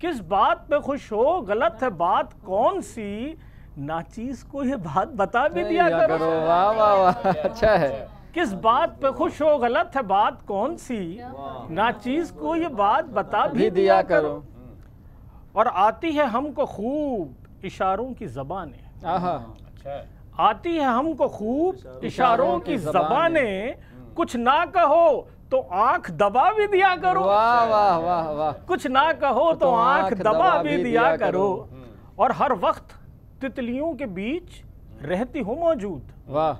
Speaker 6: किस बात पे खुश हो गलत है बात कौन सी, नाचीज को ये बात बता भी दिया करो।
Speaker 1: वाह वाह वाह। अच्छा है।
Speaker 6: किस बात पे खुश हो गलत है बात कौन सी, नाचीज को ये बात बता भी दिया करो। और आती है हमको खूब इशारों की ज़बानें।
Speaker 1: आहा।
Speaker 6: आती है हमको खूब इशारों की ज़बानें, कुछ ना कहो तो आंख दबा भी दिया करो।
Speaker 1: वाह वाह वाह वाह।
Speaker 6: कुछ ना कहो तो आंख दबा भी दिया करो। और हर वक्त तितलियों के बीच रहती हो मौजूद।
Speaker 1: वाह।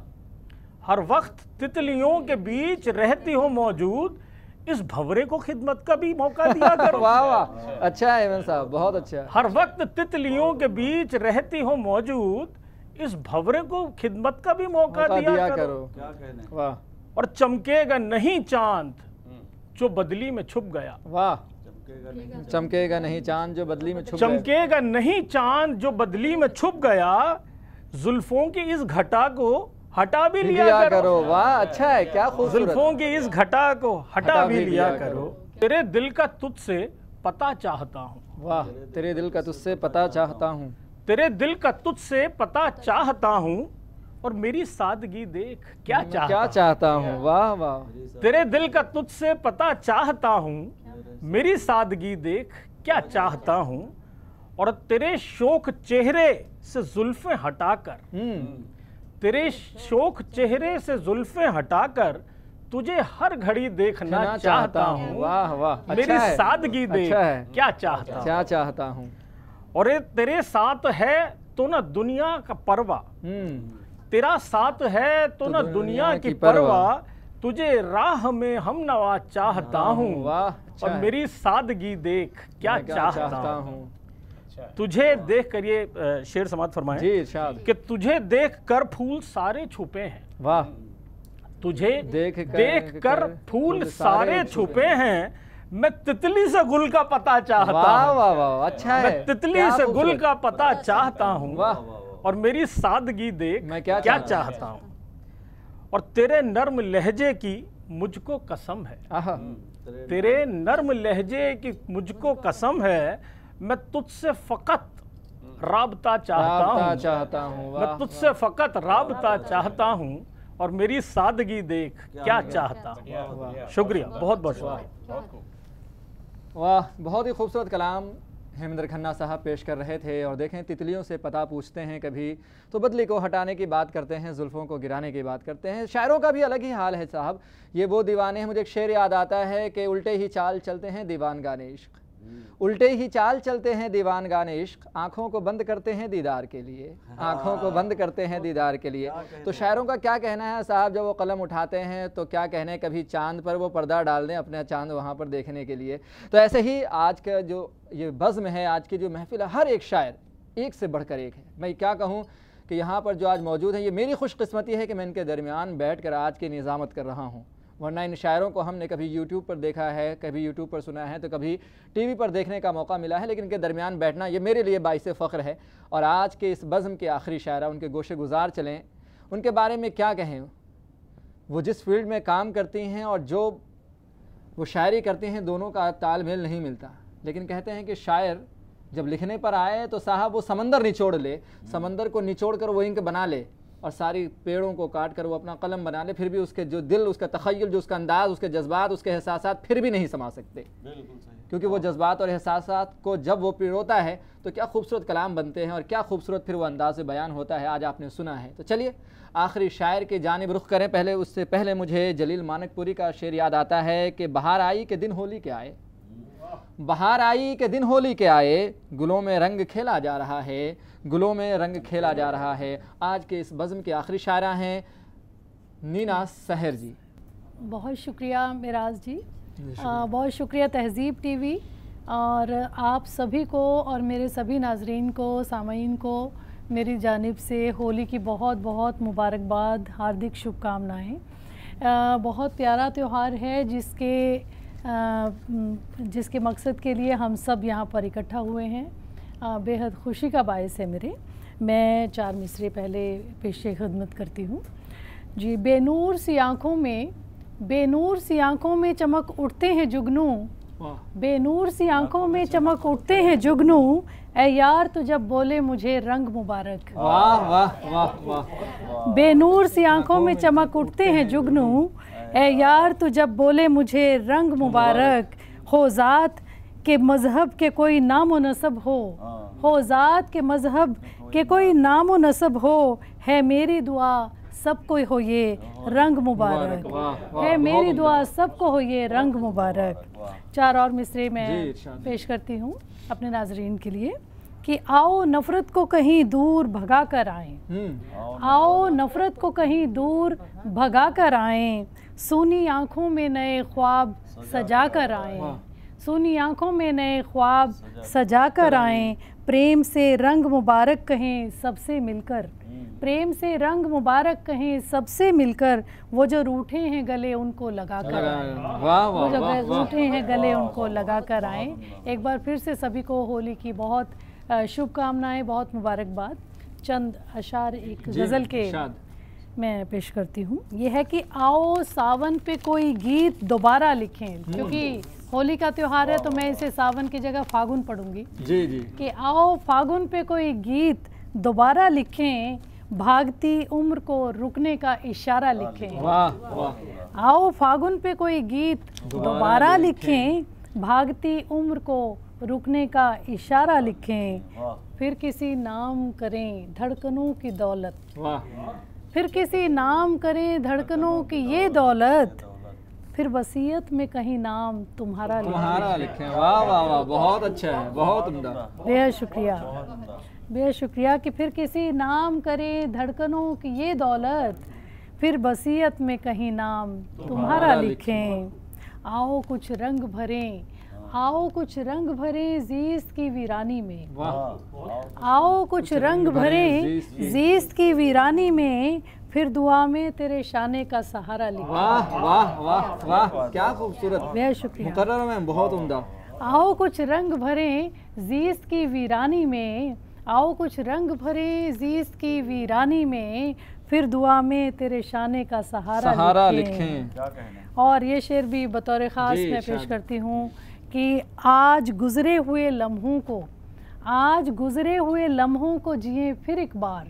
Speaker 6: हर वक्त तितलियों के बीच रहती हो मौजूद, इस भंवरे को खिदमत का भी मौका दिया करो।
Speaker 1: वाह वाह। अच्छा है इमरान साहब, बहुत अच्छा।
Speaker 6: हर वक्त तितलियों के बीच रहती हो मौजूद, इस भंवरे को खिदमत का भी मौका दिया करो।
Speaker 4: क्या कहने।
Speaker 1: वाह।
Speaker 6: और चमकेगा नहीं चांद जो बदली में छुप गया।
Speaker 1: वाह। चमकेगा नहीं चांद जो बदली में छुप गया।
Speaker 6: चमकेगा नहीं चांद जो बदली में छुप गया, जुल्फों की इस घटा को हटा भी लिया करो।
Speaker 1: वाह। अच्छा है, क्या खूबसूरत।
Speaker 6: जुल्फों की इस घटा को हटा भी लिया करो। तेरे दिल का तुझसे पता चाहता हूँ।
Speaker 1: वाह। तेरे दिल का तुझसे पता चाहता हूँ।
Speaker 6: तेरे दिल का तुझसे पता चाहता हूँ, और मेरी सादगी देख क्या
Speaker 1: चाहता हूँ। वाह वाह।
Speaker 6: तेरे दिल का तुझसे पता चाहता हूँ, मेरी सादगी देख क्या चाहता हूँ। और तेरे शोक चेहरे से जुल्फें हटाकर, तेरे शोक चेहरे से जुल्फें हटाकर, तुझे हर घड़ी देखना चाहता हूँ।
Speaker 1: वाह वाह।
Speaker 6: मेरी सादगी देख क्या
Speaker 1: चाहता हूँ।
Speaker 6: और ये तेरे साथ है तो ना दुनिया का परवा, तेरा साथ है तो ना दुनिया की परवाह, तुझे राह में हम नवा चाहता हूँ। और मेरी सादगी देख क्या चाहता हूँ। तुझे देख कर, ये शेर समाप्त फरमाएं
Speaker 1: जी इरशाद।
Speaker 6: कि तुझे देख कर फूल सारे छुपे हैं।
Speaker 1: वाह।
Speaker 6: तुझे देख कर फूल सारे छुपे हैं, मैं तितली से गुल का पता चाहता हूँ।
Speaker 1: वाह वाह वाह। अच्छा है।
Speaker 6: मैं तितली से गुल का पता चाहता हूँ। और मेरी सादगी देख मैं क्या चाहता हूँ। और तेरे नर्म लहजे की मुझको कसम है। तेरे नर्म लहजे की मुझको कसम है, मैं तुझसे फकत राबता चाहता हूँ, मैं तुझसे फ़कत राबता चाहता हूँ और मेरी सादगी देख क्या चाहता हूँ। शुक्रिया, बहुत बहुत शुक्रिया।
Speaker 1: वाह, बहुत ही खूबसूरत कलाम हेमेंद्र खन्ना साहब पेश कर रहे थे। और देखें, तितलियों से पता पूछते हैं कभी तो बदली को हटाने की बात करते हैं, जुल्फ़ों को गिराने की बात करते हैं। शायरों का भी अलग ही हाल है साहब, ये वो दीवाने हैं। मुझे एक शेर याद आता है कि उल्टे ही चाल चलते हैं दीवान गाने इश्क, उल्टे ही चाल चलते हैं दीवान गाने इश्क, आँखों को बंद करते हैं दीदार के लिए, आँखों को बंद करते हैं दीदार के लिए। तो शायरों का क्या कहना है साहब, जब वो कलम उठाते हैं तो क्या कहने, कभी चांद पर वो पर्दा डाल दें अपना चांद वहाँ पर देखने के लिए। तो ऐसे ही आज का जो ये बज़्म है, आज की जो महफिल है, हर एक शायर एक से बढ़कर एक है। मैं क्या कहूँ कि यहाँ पर जो आज मौजूद हैं, ये मेरी खुशकिस्मती है कि मैं इनके दरमियान बैठ कर आज की निज़ामत कर रहा हूँ। वरना इन शायरों को हमने कभी यूट्यूब पर देखा है, कभी यूट्यूब पर सुना है, तो कभी टीवी पर देखने का मौका मिला है, लेकिन इनके दरमियान बैठना ये मेरे लिए बाइसे फ़ख्र है। और आज के इस बज़्म के आखिरी शायरा, उनके गोशे गुजार चलें, उनके बारे में क्या कहें। वो जिस फील्ड में काम करती हैं और जो वो शायरी करती हैं, दोनों का तालमेल नहीं मिलता। लेकिन कहते हैं कि शायर जब लिखने पर आए तो साहब वो समंदर निचोड़ ले, समंदर को निचोड़ कर वो इंक बना ले और सारी पेड़ों को काट कर वो अपना कलम बना ले, फिर भी उसके जो दिल, उसका तख़य्युल, जो उसका अंदाज़, उसके जज्बात, उसके एहसासात फिर भी नहीं समा सकते। क्योंकि वो जज्बात और एहसासात को जब वो पिरोता है तो क्या खूबसूरत कलाम बनते हैं और क्या खूबसूरत फिर वो अंदाज़ बयान होता है। आज आपने सुना है। तो चलिए आखिरी शायर की जानिब रुख करें। पहले उससे पहले मुझे जलील मानकपुरी का शेर याद आता है कि बहार आई के दिन होली के आए, बहार आई के दिन होली के आए, गुलों में रंग खेला जा रहा है, गुलों में रंग खेला जा रहा है। आज के इस बज़्म के आखिरी शायरा हैं नीना सहर जी।
Speaker 7: बहुत शुक्रिया मिराज जी, बहुत शुक्रिया तहज़ीब टीवी और आप सभी को और मेरे सभी नाजरीन को, सामीन को मेरी जानिब से होली की बहुत बहुत मुबारकबाद, हार्दिक शुभकामनाएँ। बहुत प्यारा त्यौहार है जिसके मकसद के लिए हम सब यहाँ पर इकट्ठा हुए हैं। बेहद खुशी का बायस है मेरे। मैं 4 मिसरे पहले पेशे खिदमत करती हूँ जी। बेनूर सी आँखों में, बेनूर सी आँखों में चमक उठते हैं जुगनू, बेनूर सी आँखों में चमक उठते हैं जुगनू, ऐ यार तो जब बोले मुझे रंग मुबारक।
Speaker 1: वाह वाह वाह वाह।
Speaker 7: बेनूर सी आँखों में चमक उठते हैं जुगनू, ऐ यार तो जब बोले मुझे रंग मुबारक। हो ज़ात के मज़हब के कोई नाम व नसब हो ज़ात के मज़हब के कोई नाम व नसब हो, है मेरी दुआ सबको हो ये रंग मुबारक, है मेरी दुआ सबको हो ये रंग मुबारक। 4 और मिसरे मैं पेश करती हूँ अपने नाजरीन के लिए कि आओ नफ़रत को कहीं दूर भगा कर आएँ, आओ नफ़रत को कहीं दूर भगा कर आएँ, सूनी आँखों में नए ख्वाब सजा कर आएँ, सूनी आँखों में नए ख्वाब सजा कर आएँ, प्रेम से रंग मुबारक कहें सबसे मिलकर, प्रेम से रंग मुबारक कहें सबसे मिलकर, वो जो रूठे हैं गले उनको लगा कर आएँ, वो जो रूठे हैं गले उनको लगा कर आएँ। एक बार फिर से सभी को होली की बहुत शुभकामनाएं, बहुत मुबारकबाद। चंद अशार एक गज़ल के मैं पेश करती हूँ। ये है कि आओ सावन पे कोई गीत दोबारा लिखें, क्योंकि होली का त्यौहार है तो मैं इसे सावन की जगह फागुन पढ़ूंगी जी जी। कि आओ फागुन पे कोई गीत दोबारा लिखें, भागती उम्र को रुकने का इशारा लिखें।
Speaker 1: वाह वाह।
Speaker 7: आओ फागुन पे कोई गीत दोबारा लिखें, भागती उम्र को रुकने का इशारा लिखें, फिर किसी नाम करें धड़कनों की दौलत, फिर किसी नाम करें धड़कनों की ये दौलत, फिर वसीयत में कहीं नाम तुम्हारा
Speaker 1: लिखें। वाह वाह वाह, बहुत अच्छा है, बहुत उम्दा।
Speaker 7: बेहद शुक्रिया, बेहद शुक्रिया कि फिर किसी नाम करें धड़कनों की ये दौलत, फिर वसीयत में कहीं नाम तुम्हारा लिखें। आओ कुछ रंग भरें, आओ कुछ रंग भरें ज़ीस्त की वीरानी में, आओ कुछ रंग भरें ज़ीस्त की वीरानी में, फिर दुआ में तेरे शाने का सहारा लिखें।
Speaker 1: वाह वाह वाह वाह, क्या खूबसूरत।
Speaker 7: बेहद शुक्रिया,
Speaker 1: मुकर्रर में बहुत उम्दा।
Speaker 7: आओ कुछ रंग भरें ज़ीस्त की वीरानी में, आओ कुछ रंग भरें ज़ीस्त की वीरानी में, फिर दुआ में तेरे शाने का सहारा लिखें। और ये शेर भी बतौर ख़ास मैं पेश करती हूँ कि आज गुज़रे हुए लम्हों को, आज गुजरे हुए लम्हों को जिए फिर एक बार,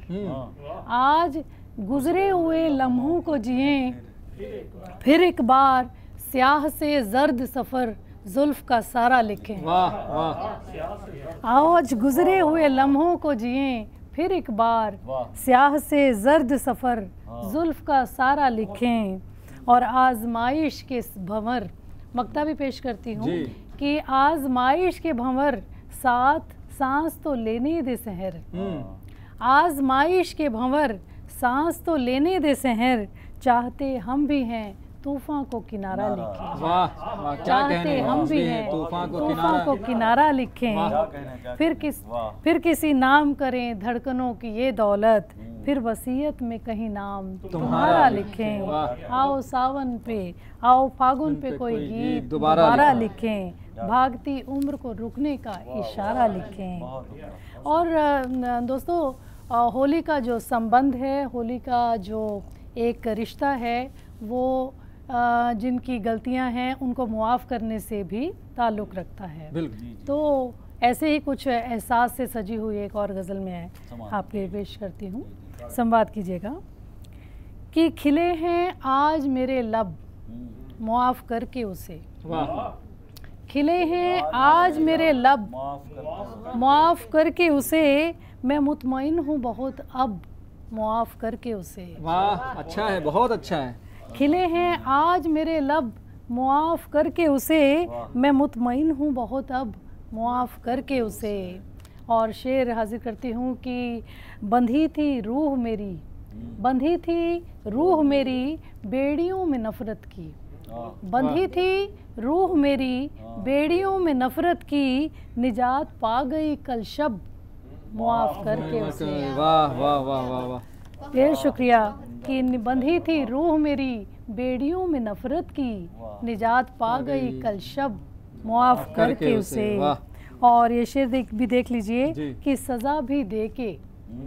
Speaker 7: आज गुजरे हुए लम्हों को जिए फिर एक बार, स्याह से जर्द सफ़र जुल्फ का सारा लिखें।
Speaker 1: वाह वाह।
Speaker 7: आज गुजरे हुए लम्हों को जिए फिर एक बार, स्याह से जर्द सफ़र जुल्फ का सारा लिखें। और आजमाइश के भंवर, मक्ता भी पेश करती हूँ कि आजमाइश के भंवर साथ सांस तो लेने दे सहर, आजमाइश के भंवर सांस तो लेने दे सहर, चाहते हम भी हैं तूफान को किनारा लिखें।
Speaker 1: वाह वाह, क्या
Speaker 7: चाहते हम भी हैं
Speaker 1: तूफान
Speaker 7: को किनारा लिखें। फिर किसी नाम करें धड़कनों की ये दौलत, फिर वसीयत में कहीं नाम तुम्हारा लिखें। आओ सावन पे, आओ फागुन पे कोई गीत दोबारा लिखें, भागती उम्र को रुकने का इशारा लिखें। और दोस्तों, होली का जो संबंध है, होली का जो एक रिश्ता है, वो जिनकी गलतियां हैं उनको मुआफ़ करने से भी ताल्लुक़ रखता है। तो ऐसे ही कुछ एहसास से सजी हुई एक और गज़ल में आपके पेश करती हूँ। संवाद कीजिएगा कि खिले हैं आज मेरे लब मुआफ़ करके उसे, खिले हैं आज मेरे लब मुआफ़ करके उसे, मैं मुतमईन हूँ बहुत अब मुआफ़ करके उसे।
Speaker 1: वाह, अच्छा है, बहुत अच्छा है।
Speaker 7: खिले हैं आज मेरे लब मुआफ़ करके उसे, मैं मुतमईन हूँ बहुत अब मुआफ़ करके उसे। और शेर हाजिर करती हूँ कि बंधी थी रूह मेरी, बंधी थी रूह मेरी बेड़ियों में नफ़रत की, बंधी थी रूह मेरी बेड़ियों में नफ़रत की, निजात पा गई कल शब मुआफ़ करके उसे।
Speaker 1: वाह वाह वाह वाह वाह,
Speaker 7: ढेर शुक्रिया। कि बंधी थी रूह मेरी बेड़ियों में नफ़रत की, निजात पा गई कल शब मुआफ़ करके उसे। और ये शेर भी देख लीजिए कि सज़ा भी दे के,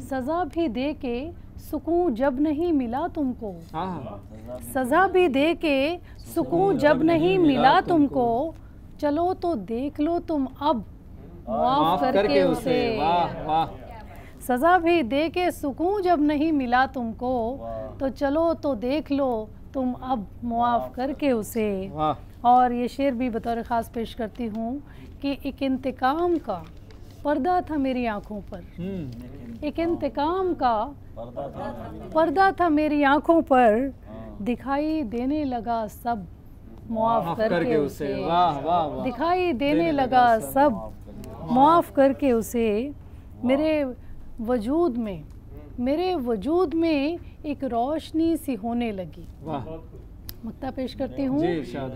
Speaker 7: सज़ा भी दे के सुकून जब नहीं मिला तुमको, सज़ा भी दे के सुकून जब नहीं मिला तुमको, चलो तो देख लो तुम अब मुआफ़ करके उसे।
Speaker 1: वाह वाह।
Speaker 7: सज़ा भी दे के सुकून जब नहीं मिला तुमको, तो चलो तो देख लो तुम अब मुआफ़ करके उसे। और ये शेर भी बतौर ख़ास पेश करती हूँ कि एक इंतकाम का पर्दा था मेरी आँखों पर, एक इंतकाम का पर्दा था मेरी आँखों पर, दिखाई देने लगा सब मुआफ़ करके उसे।
Speaker 1: वाह वाह वाह।
Speaker 7: दिखाई देने लगा सब मुआफ़ करके उसे। मेरे वजूद में, मेरे वजूद में एक रोशनी सी होने लगी। मक्ता पेश करती हूँ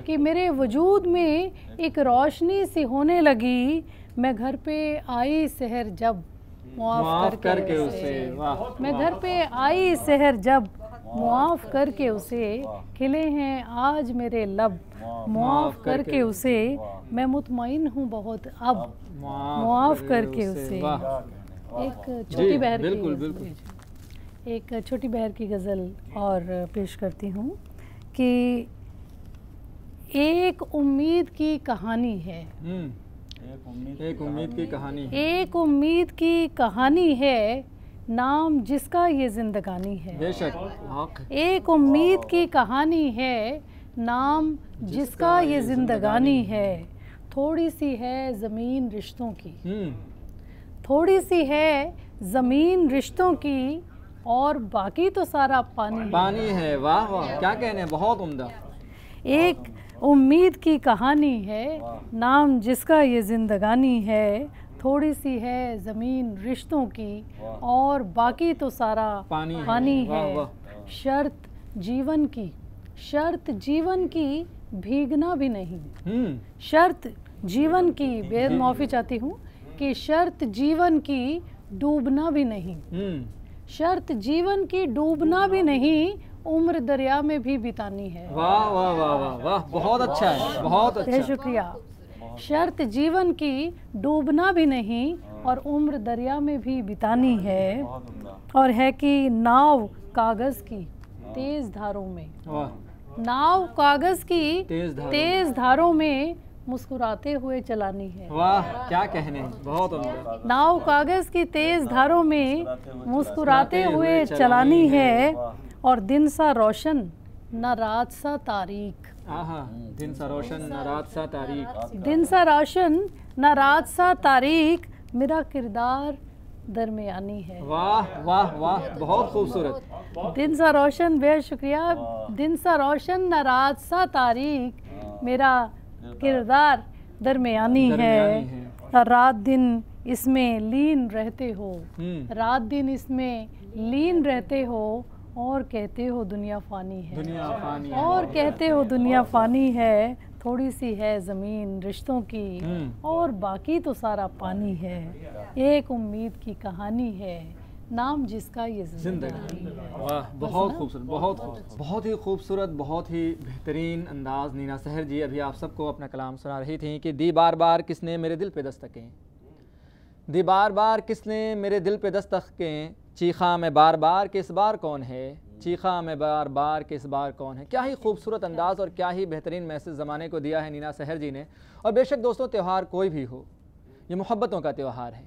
Speaker 7: कि मेरे वजूद में एक रोशनी सी होने लगी, मैं घर पे आई सहर जब मुआफ़ करके उसे। मैं घर पे आई सहर जब मुआफ़ करके उसे, खिले हैं आज मेरे लब मुआफ़ करके उसे, मैं मुतमईन हूँ बहुत अब मुआफ़ करके उसे। एक छोटी बहर की, एक छोटी बहर की गज़ल और पेश करती हूँ कि एक उम्मीद की कहानी है,
Speaker 1: एक उम्मीद की कहानी,
Speaker 7: एक उम्मीद की कहानी है, नाम जिसका ये जिंदगानी है।
Speaker 1: बेशक।
Speaker 7: एक उम्मीद की कहानी है, नाम जिसका ये जिंदगानी है, थोड़ी सी है ज़मीन रिश्तों की, थोड़ी सी है ज़मीन रिश्तों की, और बाकी तो सारा पानी
Speaker 1: पानी है। वाह वाह, क्या कहने, बहुत उम्दा।
Speaker 7: एक उम्मीद की कहानी है, नाम जिसका ये जिंदगानी है, थोड़ी सी है ज़मीन रिश्तों की, और बाकी तो सारा पानी है। शर्त जीवन की, शर्त जीवन की भीगना भी नहीं, शर्त जीवन की, बेहद माफ़ी चाहती हूँ कि शर्त जीवन की डूबना भी नहीं, शर्त जीवन की डूबना भी नहीं, उम्र दरिया में भी बितानी है।
Speaker 1: वाह वाह वाह वाह वाह, बहुत अच्छा है, बहुत अच्छा।
Speaker 7: शुक्रिया। शर्त जीवन की डूबना भी नहीं, और उम्र दरिया में भी बितानी है। और है कि नाव कागज़ की तेज़ धारों में, नाव कागज़ की तेज़ धारों में मुस्कुराते हुए चलानी है।
Speaker 1: वाह, क्या कहने, बहुत उम्दा।
Speaker 7: नाव कागज की तेज धारों में मुस्कुराते हुए चलानी है, और दिन सा रोशन न रात सा तारीख।
Speaker 1: दिन सा रोशन न रात सा तारीख।
Speaker 7: दिन सा रोशन न रात सा तारीख, मेरा किरदार दरमियानी है।
Speaker 1: वाह वाह वाह, बहुत खूबसूरत।
Speaker 7: दिन सा रोशन, बेहद शुक्रिया। दिन सा रोशन न रात सा तारीख, मेरा किरदार दरमियानी है। रात दिन इसमें लीन रहते हो, रात दिन इसमें लीन रहते हो, और कहते हो दुनिया फानी है,
Speaker 1: दुनिया फानी है।
Speaker 7: और कहते हो दुनिया फानी है। थोड़ी सी है ज़मीन रिश्तों की, और बाकी तो सारा पानी है। एक उम्मीद की कहानी है, नाम जिसका ये जिंदगी है।
Speaker 1: वाह, बहुत खूबसूरत, बहुत खूबसूरत, बहुत ही खूबसूरत, बहुत ही बेहतरीन अंदाज। नीना सहर जी अभी आप सबको अपना कलाम सुना रही थी कि दी बार बार किसने मेरे दिल पे दस्तकें, दी बार बार किसने मेरे दिल पे दस्तकें, चीखा मैं बार बार कि इस बार कौन है, चीखा मैं बार बार कि इस बार कौन है। क्या ही खूबसूरत अंदाज़ और क्या ही बेहतरीन मैसेज ज़माने को दिया है नीना सहर जी ने। और बेशक दोस्तों, त्यौहार कोई भी हो, ये मोहब्बतों का त्यौहार है,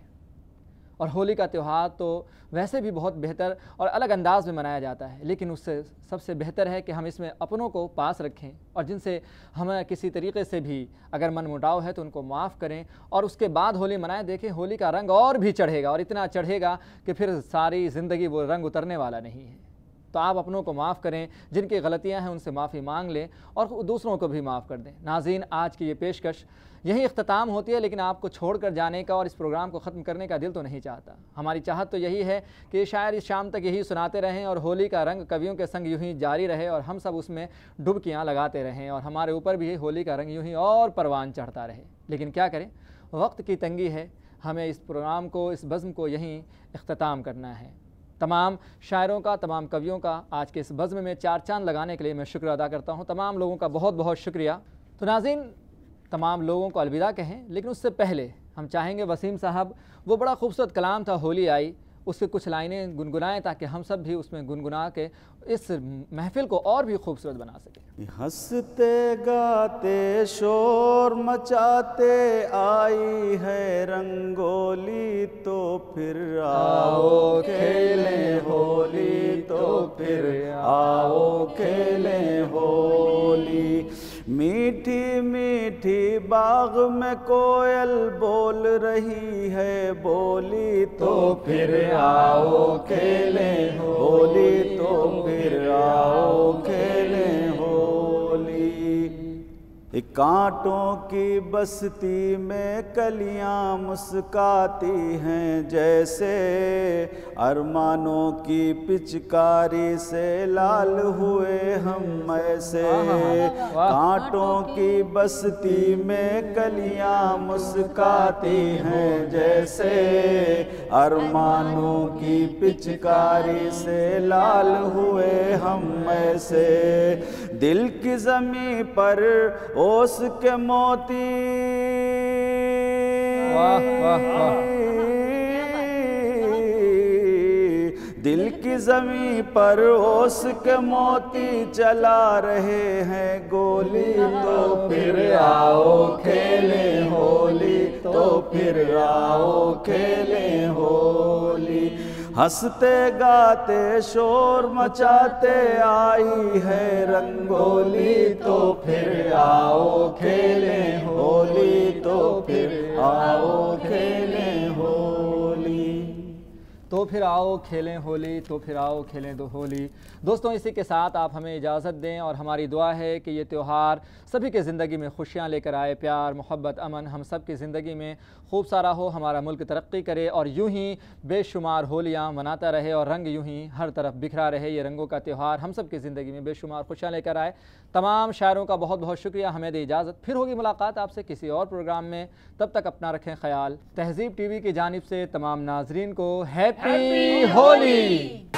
Speaker 1: और होली का त्यौहार तो वैसे भी बहुत बेहतर और अलग अंदाज में मनाया जाता है, लेकिन उससे सबसे बेहतर है कि हम इसमें अपनों को पास रखें, और जिनसे हमें किसी तरीके से भी अगर मनमुटाव है तो उनको माफ़ करें, और उसके बाद होली मनाएं। देखें, होली का रंग और भी चढ़ेगा, और इतना चढ़ेगा कि फिर सारी ज़िंदगी वो रंग उतरने वाला नहीं है। तो आप अपनों को माफ़ करें, जिनकी गलतियां हैं उनसे माफ़ी मांग लें, और दूसरों को भी माफ़ कर दें। नाज़रीन, आज की ये पेशकश यही इख्तिताम होती है, लेकिन आपको छोड़कर जाने का और इस प्रोग्राम को ख़त्म करने का दिल तो नहीं चाहता। हमारी चाहत तो यही है कि शायर इस शाम तक यही सुनाते रहें, और होली का रंग कवियों के संग यूं ही जारी रहे, और हम सब उसमें डुबकियाँ लगाते रहें, और हमारे ऊपर भी होली का रंग यूं ही और परवान चढ़ता रहे। लेकिन क्या करें, वक्त की तंगी है, हमें इस प्रोग्राम को, इस बज़्म को यहीं इख्तिताम करना है। तमाम शायरों का, तमाम कवियों का आज के इस बज़्म में चार चांद लगाने के लिए मैं शुक्र अदा करता हूँ। तमाम लोगों का बहुत बहुत शुक्रिया। तो नाज़रीन, तमाम लोगों को अलविदा कहें, लेकिन उससे पहले हम चाहेंगे वसीम साहब, वो बड़ा खूबसूरत कलाम था होली आई, उसके कुछ लाइनें गुनगुनाएं, ताकि हम सब भी उसमें गुनगुना के इस महफिल को और भी खूबसूरत बना सकें।
Speaker 4: हंसते गाते शोर मचाते आई है रंगोली, तो फिर आओ खेलें होली, तो फिर आओ खेलें होली। मीठी मीठी बाग में कोयल बोल रही है बोली, तो फिर आओ खेलें होली, तो फिर आओ खेलें होली। एक कांटों की बस्ती में कलियां मुस्काती हैं, जैसे अरमानों की पिचकारी से लाल हुए हम ऐसे। कांटों की बस्ती में कलियां मुस्काती हैं, जैसे अरमानों की पिचकारी से लाल हुए हम ऐसे। दिल की ज़मीं पर ओस के मोती,
Speaker 1: वाह वाह वाह,
Speaker 4: दिल की ज़मीं पर ओस के मोती चला रहे हैं गोली, तो फिर आओ खेलें होली, तो फिर आओ खेलें होली। हंसते गाते शोर मचाते आई है रंगोली, तो फिर आओ खेलें होली, तो फिर आओ खेलें होली।
Speaker 1: तो फिर आओ खेलें होली, तो फिर आओ खेलें दो होली। दोस्तों, इसी के साथ आप हमें इजाज़त दें, और हमारी दुआ है कि ये त्यौहार सभी के ज़िंदगी में खुशियाँ लेकर आए, प्यार, मोहब्बत, अमन हम सब की ज़िंदगी में खूब सारा हो, हमारा मुल्क तरक्की करे, और यूं ही बेशुमार होलियाँ मनाता रहे, और रंग यूं ही हर तरफ बिखरा रहे। ये रंगों का त्यौहार हम सब की ज़िंदगी में बेशुमार खुशियाँ लेकर आए। तमाम शायरों का बहुत बहुत शुक्रिया। हमें दे इजाज़त, फिर होगी मुलाकात आपसे किसी और प्रोग्राम में। तब तक अपना रखें ख्याल। तहज़ीब TV की जानिब से तमाम नाजरीन को हैप्पी होली।